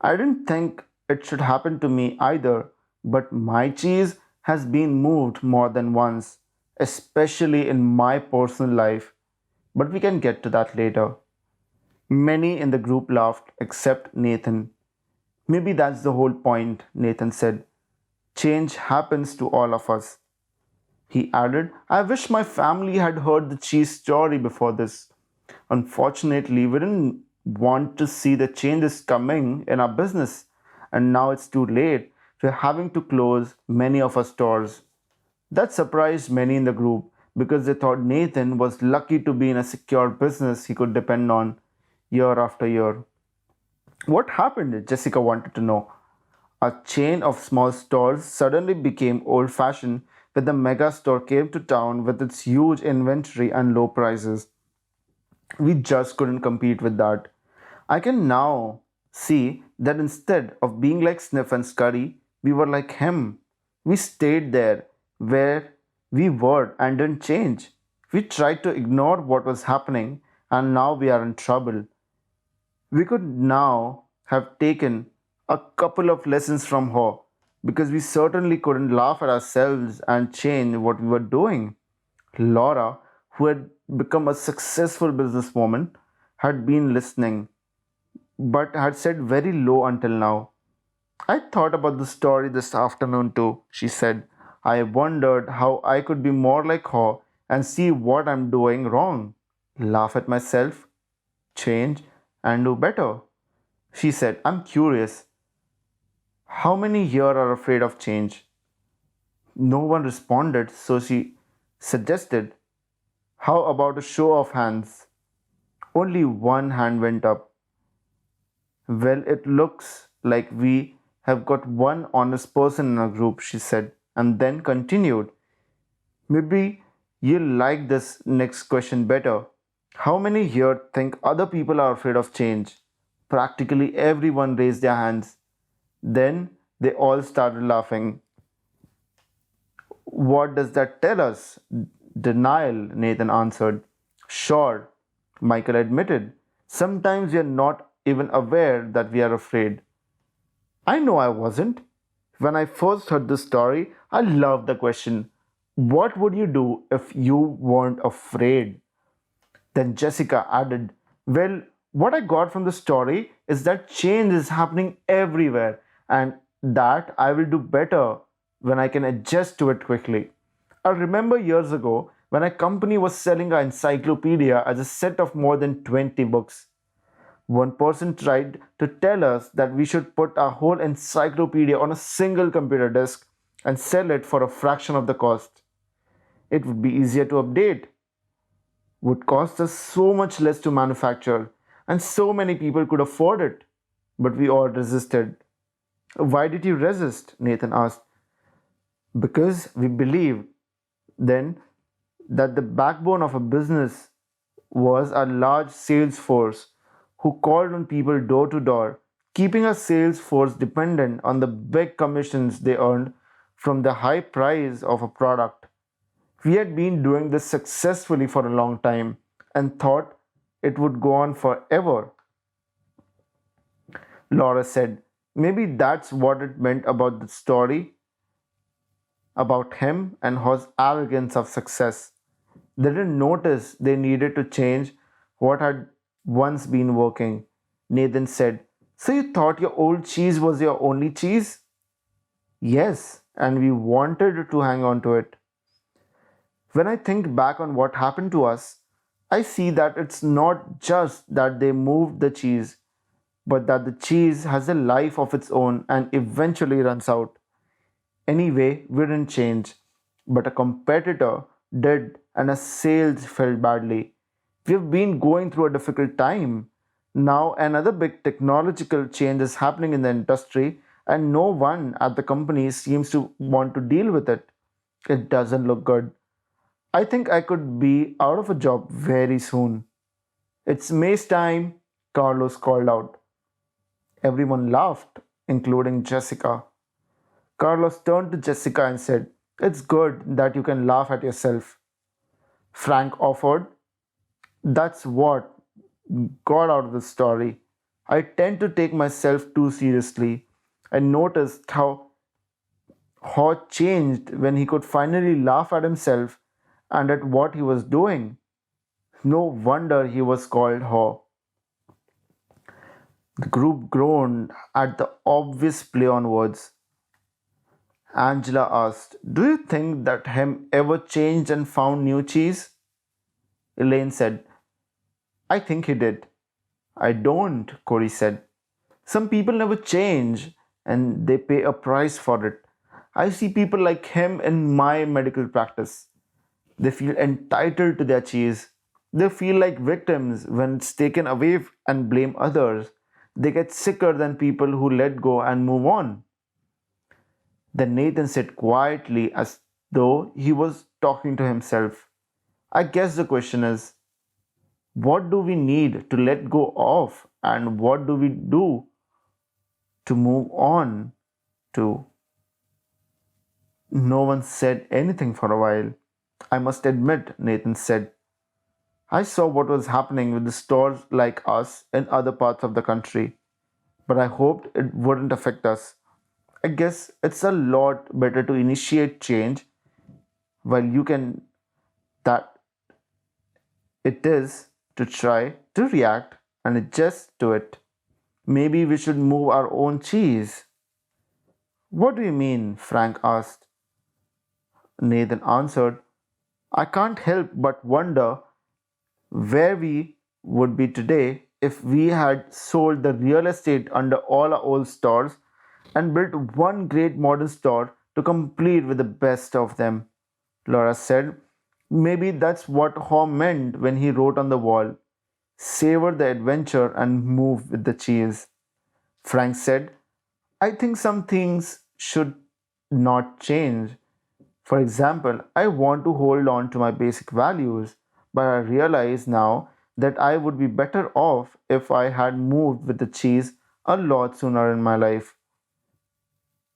"I didn't think it should happen to me either, but my cheese has been moved more than once, especially in my personal life. But we can get to that later." Many in the group laughed except Nathan. "Maybe that's the whole point," Nathan said. "Change happens to all of us." He added, "I wish my family had heard the cheese story before this. Unfortunately, we didn't want to see the changes coming in our business, and now it's too late. We're having to close many of our stores." That surprised many in the group because they thought Nathan was lucky to be in a secure business he could depend on year after year. "What happened?" Jessica wanted to know. "A chain of small stores suddenly became old fashioned when the mega store came to town with its huge inventory and low prices. We just couldn't compete with that. I can now see that instead of being like Sniff and Scurry, we were like him. We stayed there where we were and didn't change. We tried to ignore what was happening, and now we are in trouble. We could now have taken a couple of lessons from her because we certainly couldn't laugh at ourselves and change what we were doing." Laura, who had become a successful businesswoman, had been listening but had said very low until now. "I thought about the story this afternoon too," she said. "I wondered how I could be more like her and see what I'm doing wrong. Laugh at myself, change, and do better." She said, "I'm curious. How many here are afraid of change?" No one responded, so she suggested, "How about a show of hands?" Only one hand went up. "Well, it looks like we have got one honest person in our group," she said, and then continued, "Maybe you'll like this next question better. How many here think other people are afraid of change?" Practically everyone raised their hands. Then they all started laughing. "What does that tell us?" "Denial," Nathan answered. "Sure," Michael admitted. "Sometimes we are not even aware that we are afraid." I know I wasn't. When I first heard this story, I loved the question, What would you do if you weren't afraid? Then Jessica added, well, what I got from the story is that change is happening everywhere and that I will do better when I can adjust to it quickly. I remember years ago when a company was selling an encyclopedia as a set of more than 20 books. One person tried to tell us that we should put our whole encyclopedia on a single computer disk and sell it for a fraction of the cost. It would be easier to update, would cost us so much less to manufacture, and so many people could afford it. But we all resisted. Why did you resist? Nathan asked. Because we believed then that the backbone of a business was a large sales force who called on people door to door, keeping a sales force dependent on the big commissions they earned from the high price of a product. We had been doing this successfully for a long time and thought it would go on forever. Laura said, maybe that's what it meant about the story about him and his arrogance of success. They didn't notice they needed to change what had once been working. Nathan said, so you thought your old cheese was your only cheese? Yes, and we wanted to hang on to it. When I think back on what happened to us, I see that it's not just that they moved the cheese, but that the cheese has a life of its own and eventually runs out. Anyway, we didn't change, but a competitor did, and our sales fell badly. We've been going through a difficult time. Now, another big technological change is happening in the industry, and no one at the company seems to want to deal with it. It doesn't look good. I think I could be out of a job very soon. It's May's time, Carlos called out. Everyone laughed, including Jessica. Carlos turned to Jessica and said, it's good that you can laugh at yourself. Frank offered, that's what got out of the story. I tend to take myself too seriously. I noticed how Haw changed when he could finally laugh at himself and at what he was doing. No wonder he was called Haw. The group groaned at the obvious play on words. Angela asked, do you think that Hem ever changed and found new cheese? Elaine said, I think he did. I don't, Corey said. Some people never change and they pay a price for it. I see people like him in my medical practice. They feel entitled to their cheese. They feel like victims when it's taken away and blame others. They get sicker than people who let go and move on. Then Nathan said quietly as though he was talking to himself, I guess the question is, what do we need to let go of and what do we do to move on to? No one said anything for a while. I must admit, Nathan said, I saw what was happening with the stores like us in other parts of the country, but I hoped it wouldn't affect us. I guess it's a lot better to initiate change while you can that it is to try to react and adjust to it. Maybe we should move our own cheese. What do you mean? Frank asked. Nathan answered, I can't help but wonder where we would be today if we had sold the real estate under all our old stores and built one great modern store to compete with the best of them. Laura said, maybe that's what Haw meant when he wrote on the wall, savor the adventure and move with the cheese. Frank said, I think some things should not change. For example, I want to hold on to my basic values, but I realize now that I would be better off if I had moved with the cheese a lot sooner in my life.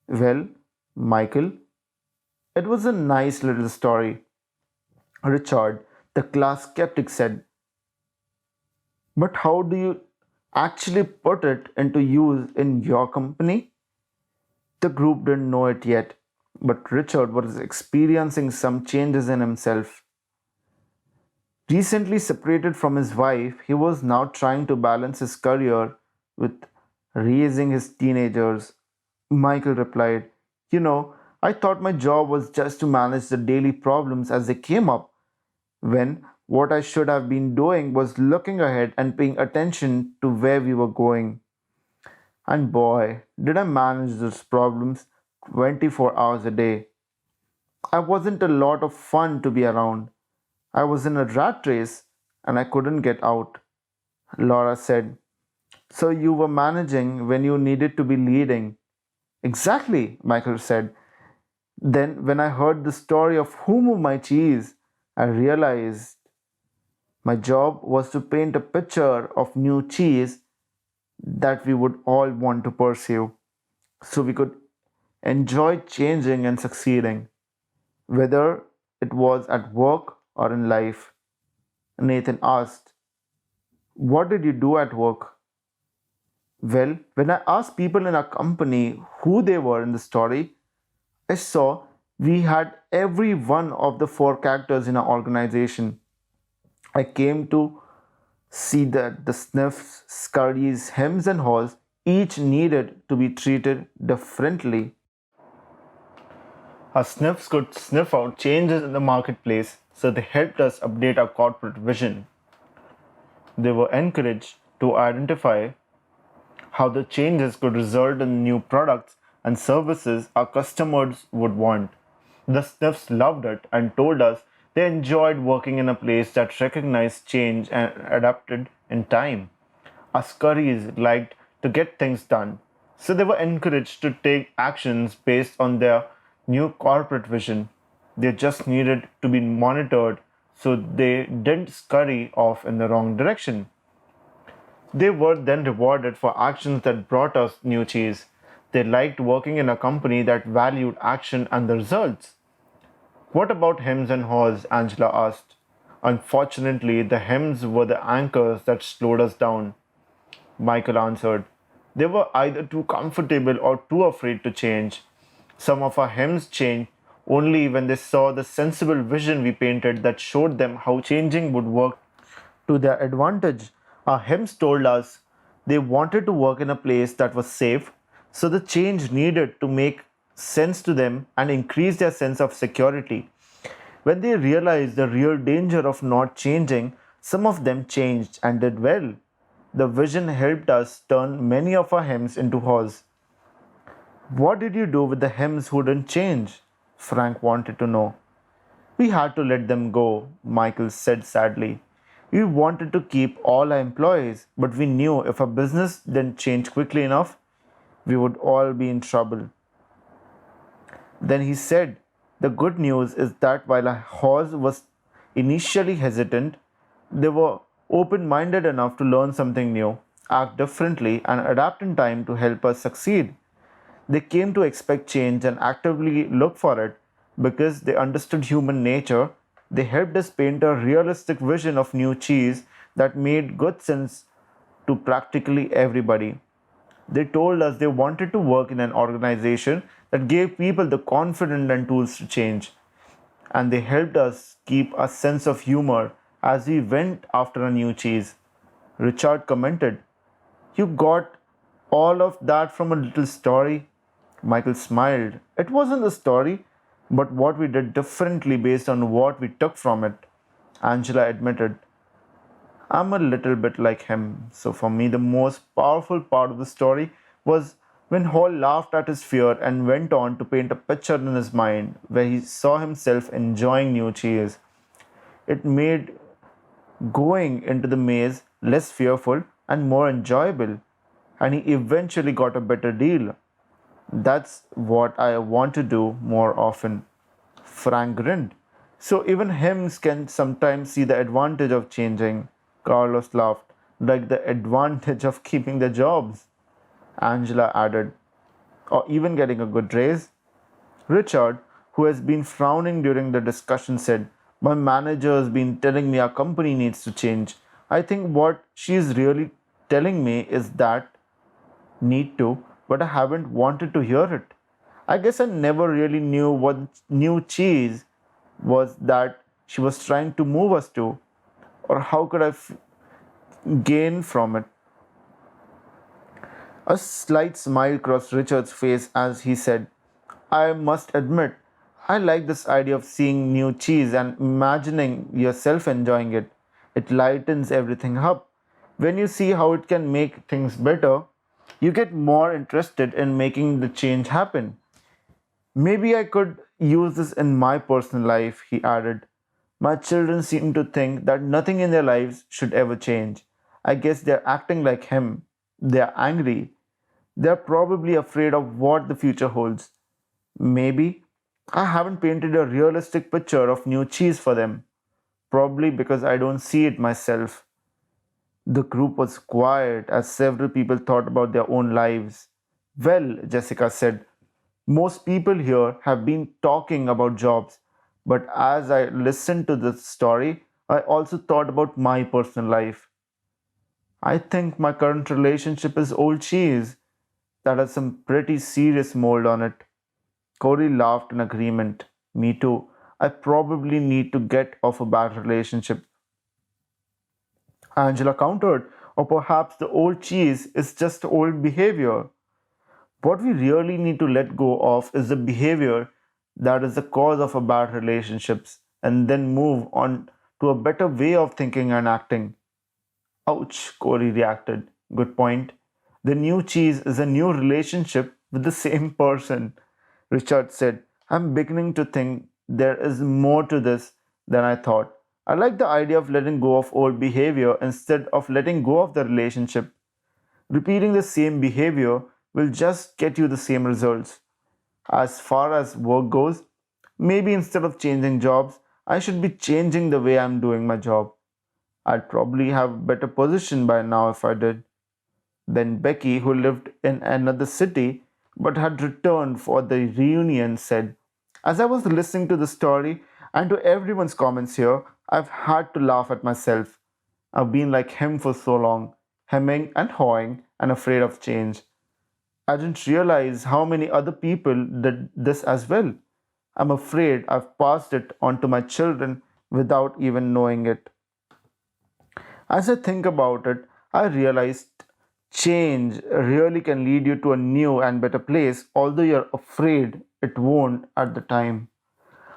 Well, Michael, it was a nice little story. Richard, the class skeptic, said, but how do you actually put it into use in your company? The group didn't know it yet. but Richard was experiencing some changes in himself. Recently separated from his wife, he was now trying to balance his career with raising his teenagers. Michael replied, I thought my job was just to manage the daily problems as they came up, when what I should have been doing was looking ahead and paying attention to where we were going. And boy, did I manage those problems 24 hours a day. I wasn't a lot of fun to be around. I was in a rat race and I couldn't get out. Laura said, so you were managing when you needed to be leading. Exactly, Michael said. Then, when I heard the story of Who Moved My Cheese, I realized my job was to paint a picture of new cheese that we would all want to pursue so we could enjoy changing and succeeding, whether it was at work or in life. Nathan asked, what did you do at work? Well, when I asked people in our company who they were in the story, I saw we had every one of the four characters in our organization. I came to see that the Sniffs, Scurries, Hems, and Haws each needed to be treated differently. Our Sniffs could sniff out changes in the marketplace, so they helped us update our corporate vision. They were encouraged to identify how the changes could result in new products and services our customers would want. The Sniffs loved it and told us they enjoyed working in a place that recognized change and adapted in time. Our Scurries liked to get things done, so they were encouraged to take actions based on their new corporate vision. They just needed to be monitored so they didn't scurry off in the wrong direction. They were then rewarded for actions that brought us new cheese. They liked working in a company that valued action and the results. What about hems and haws? Angela asked. Unfortunately, the hems were the anchors that slowed us down, Michael answered. They were either too comfortable or too afraid to change. Some of our hems changed only when they saw the sensible vision we painted that showed them how changing would work to their advantage. Our hems told us they wanted to work in a place that was safe, so the change needed to make sense to them and increase their sense of security. When they realized the real danger of not changing, some of them changed and did well. The vision helped us turn many of our hems into haws. What did you do with the hems who didn't change? Frank wanted to know. We had to let them go, Michael said sadly. We wanted to keep all our employees, but we knew if our business didn't change quickly enough, we would all be in trouble. Then he said, the good news is that while our horse was initially hesitant, they were open minded enough to learn something new, act differently, and adapt in time to help us succeed. They came to expect change and actively look for it because they understood human nature. They helped us paint a realistic vision of new cheese that made good sense to practically everybody. They told us they wanted to work in an organization that gave people the confidence and tools to change. And they helped us keep a sense of humor as we went after a new cheese. Richard commented, you got all of that from a little story? Michael smiled. It wasn't the story, but what we did differently based on what we took from it. Angela admitted, I'm a little bit like him. So for me, the most powerful part of the story was when Hall laughed at his fear and went on to paint a picture in his mind where he saw himself enjoying new cheese. It made going into the maze less fearful and more enjoyable, and he eventually got a better deal. That's what I want to do more often. Frank grinned. So even hymns can sometimes see the advantage of changing. Carlos laughed. Like the advantage of keeping their jobs. Angela added. Or even getting a good raise. Richard, who has been frowning during the discussion, said, my manager has been telling me our company needs to change. I think what she is really telling me is that need to, but I haven't wanted to hear it. I guess I never really knew what new cheese was that she was trying to move us to, or how could I gain from it. A slight smile crossed Richard's face as he said, I must admit, I like this idea of seeing new cheese and imagining yourself enjoying it. It lightens everything up. When you see how it can make things better, you get more interested in making the change happen. Maybe I could use this in my personal life, he added. My children seem to think that nothing in their lives should ever change. I guess they're acting like him. They're angry. They're probably afraid of what the future holds. Maybe I haven't painted a realistic picture of new cheese for them, probably because I don't see it myself. The group was quiet as several people thought about their own lives. Well, Jessica said, most people here have been talking about jobs, but as I listened to the story, I also thought about my personal life. I think my current relationship is old cheese that has some pretty serious mold on it. Corey laughed in agreement. Me too. I probably need to get off a bad relationship. Angela countered. Or perhaps the old cheese is just old behavior. What we really need to let go of is the behavior that is the cause of a bad relationships and then move on to a better way of thinking and acting. Ouch, Corey reacted. Good point. The new cheese is a new relationship with the same person. Richard said, I'm beginning to think there is more to this than I thought. I like the idea of letting go of old behavior instead of letting go of the relationship. Repeating the same behavior will just get you the same results. As far as work goes, maybe instead of changing jobs, I should be changing the way I'm doing my job. I'd probably have a better position by now if I did. Then Becky, who lived in another city but had returned for the reunion, said, as I was listening to the story and to everyone's comments here, I've had to laugh at myself. I've been like him for so long, hemming and hawing and afraid of change. I didn't realize how many other people did this as well. I'm afraid I've passed it on to my children without even knowing it. As I think about it, I realized change really can lead you to a new and better place, although you're afraid it won't at the time.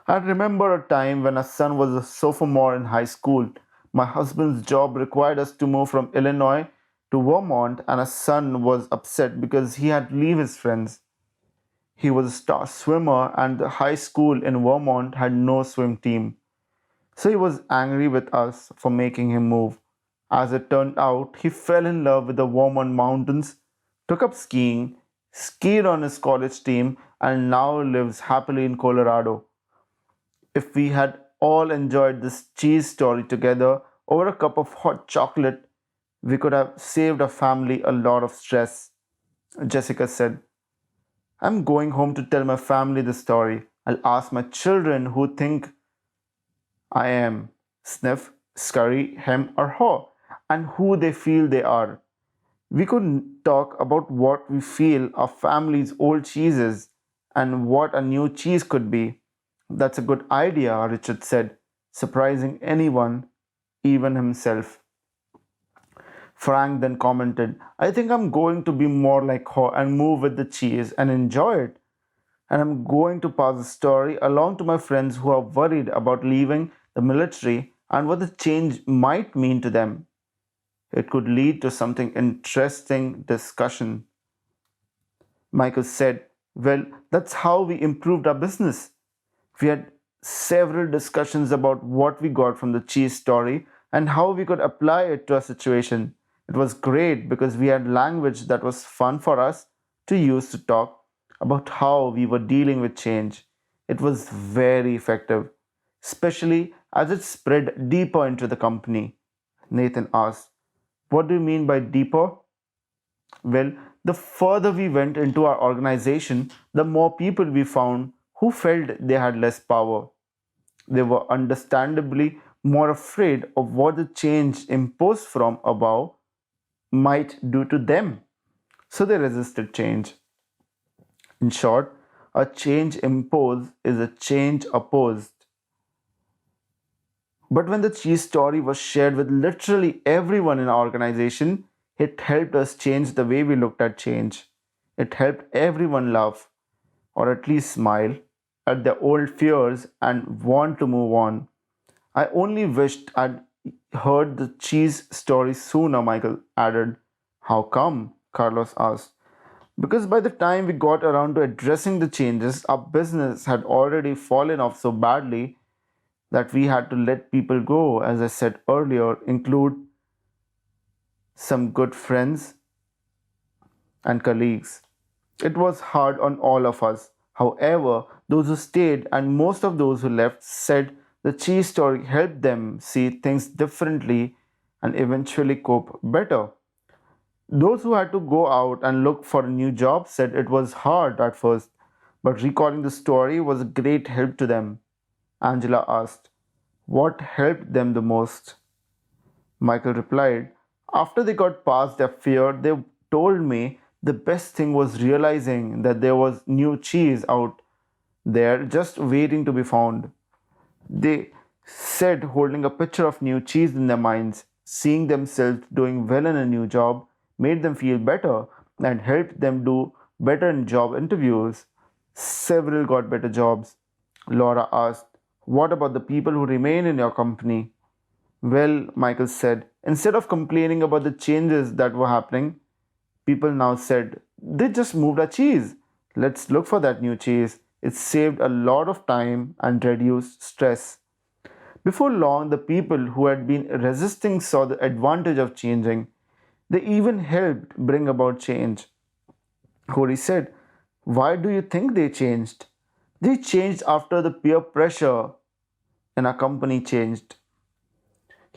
I remember a time when our son was a sophomore in high school. My husband's job required us to move from Illinois to Vermont, and our son was upset because he had to leave his friends. He was a star swimmer, and the high school in Vermont had no swim team. So he was angry with us for making him move. As it turned out, he fell in love with the Vermont mountains, took up skiing, skied on his college team, and now lives happily in Colorado. If we had all enjoyed this cheese story together over a cup of hot chocolate, we could have saved our family a lot of stress. Jessica said, I'm going home to tell my family the story. I'll ask my children who think I am Sniff, Scurry, Hem, or Haw, and who they feel they are. We could talk about what we feel our family's old cheese is and what a new cheese could be. That's a good idea, Richard said, surprising anyone, even himself. Frank then commented, I think I'm going to be more like her and move with the cheese and enjoy it. And I'm going to pass the story along to my friends who are worried about leaving the military and what the change might mean to them. It could lead to something interesting discussion. Michael said, well, that's how we improved our business. We had several discussions about what we got from the cheese story and how we could apply it to our situation. It was great because we had language that was fun for us to use to talk about how we were dealing with change. It was very effective, especially as it spread deeper into the company. Nathan asked, what do you mean by deeper? Well, the further we went into our organization, the more people we found who felt they had less power. They were understandably more afraid of what the change imposed from above might do to them. So they resisted change. In short, A change imposed is a change opposed. But when the cheese story was shared with literally everyone in our organization, it helped us change the way we looked at change. It helped everyone laugh, or at least smile, at their old fears and want to move on. I only wished I'd heard the cheese story sooner, Michael added. How come? Carlos asked. Because by the time we got around to addressing the changes, our business had already fallen off so badly that we had to let people go, as I said earlier, include some good friends and colleagues. It was hard on all of us. However, those who stayed and most of those who left said the cheese story helped them see things differently and eventually cope better. Those who had to go out and look for a new job said it was hard at first, but recalling the story was a great help to them. Angela asked, "What helped them the most?" Michael replied, "After they got past their fear, they told me the best thing was realizing that there was new cheese out there just waiting to be found." They said holding a picture of new cheese in their minds, seeing themselves doing well in a new job, made them feel better and helped them do better in job interviews. Several got better jobs. Laura asked, "What about the people who remain in your company?" "Well," Michael said, "instead of complaining about the changes that were happening, people now said, they just moved our cheese. Let's look for that new cheese. It saved a lot of time and reduced stress." Before long, the people who had been resisting saw the advantage of changing. They even helped bring about change. Corey said, "Why do you think they changed?" "They changed after the peer pressure in our company changed."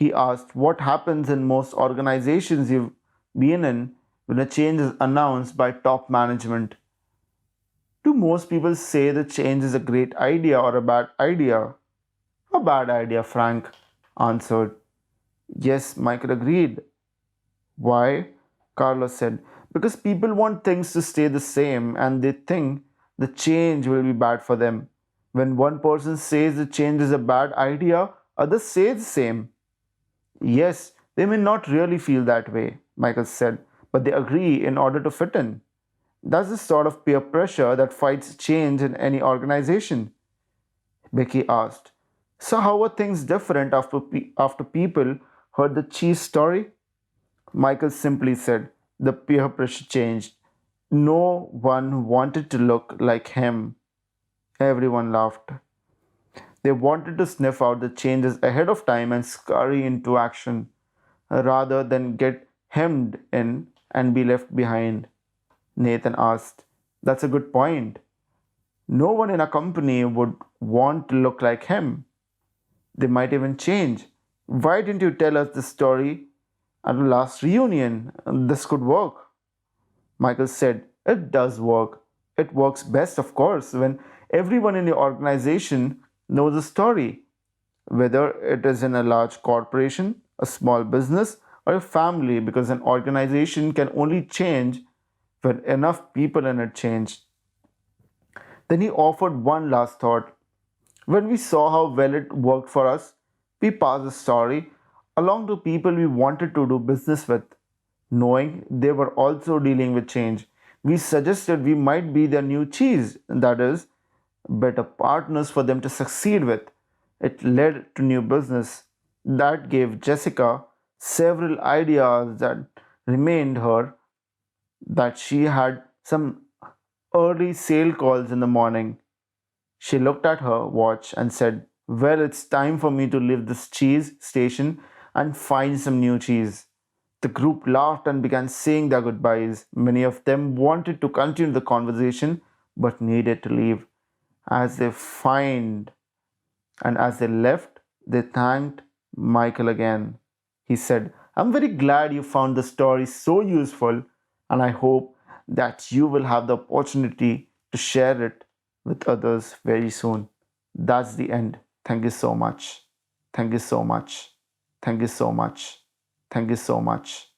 He asked, "What happens in most organizations you've been in when a change is announced by top management?" "Do most people say the change is a great idea or a bad idea?" "A bad idea," Frank answered. "Yes," Michael agreed. "Why?" Carlos said. "Because people want things to stay the same and they think the change will be bad for them. When one person says the change is a bad idea, others say the same." "Yes, they may not really feel that way," Michael said, "but they agree in order to fit in. That's the sort of peer pressure that fights change in any organization." Becky asked, "So, how were things different after people heard the cheese story?" Michael simply said, "The peer pressure changed. No one wanted to look like him." Everyone laughed. They wanted to sniff out the changes ahead of time and scurry into action rather than get hemmed in and be left behind. Nathan asked, "That's a good point. No one in a company would want to look like him. They might even change. Why didn't you tell us this story at the last reunion? This could work." Michael said, "It does work. It works best, of course, when everyone in your organization knows the story, whether it is in a large corporation, a small business, or a family, because an organization can only change when enough people in it change." Then he offered one last thought. "When we saw how well it worked for us, we passed the story along to people we wanted to do business with. Knowing they were also dealing with change, we suggested we might be their new cheese, that is, better partners for them to succeed with. It led to new business. That gave Jessica several ideas that remained her that she had some early sale calls in the morning. She looked at her watch and said, "Well, it's time for me to leave this cheese station and find some new cheese." The group laughed and began saying their goodbyes. Many of them wanted to continue the conversation but needed to leave. As they find and as they left, they thanked Michael again. He said, "I'm very glad you found the story so useful, and I hope that you will have the opportunity to share it with others very soon." That's the end. Thank you so much. Thank you so much. Thank you so much. Thank you so much.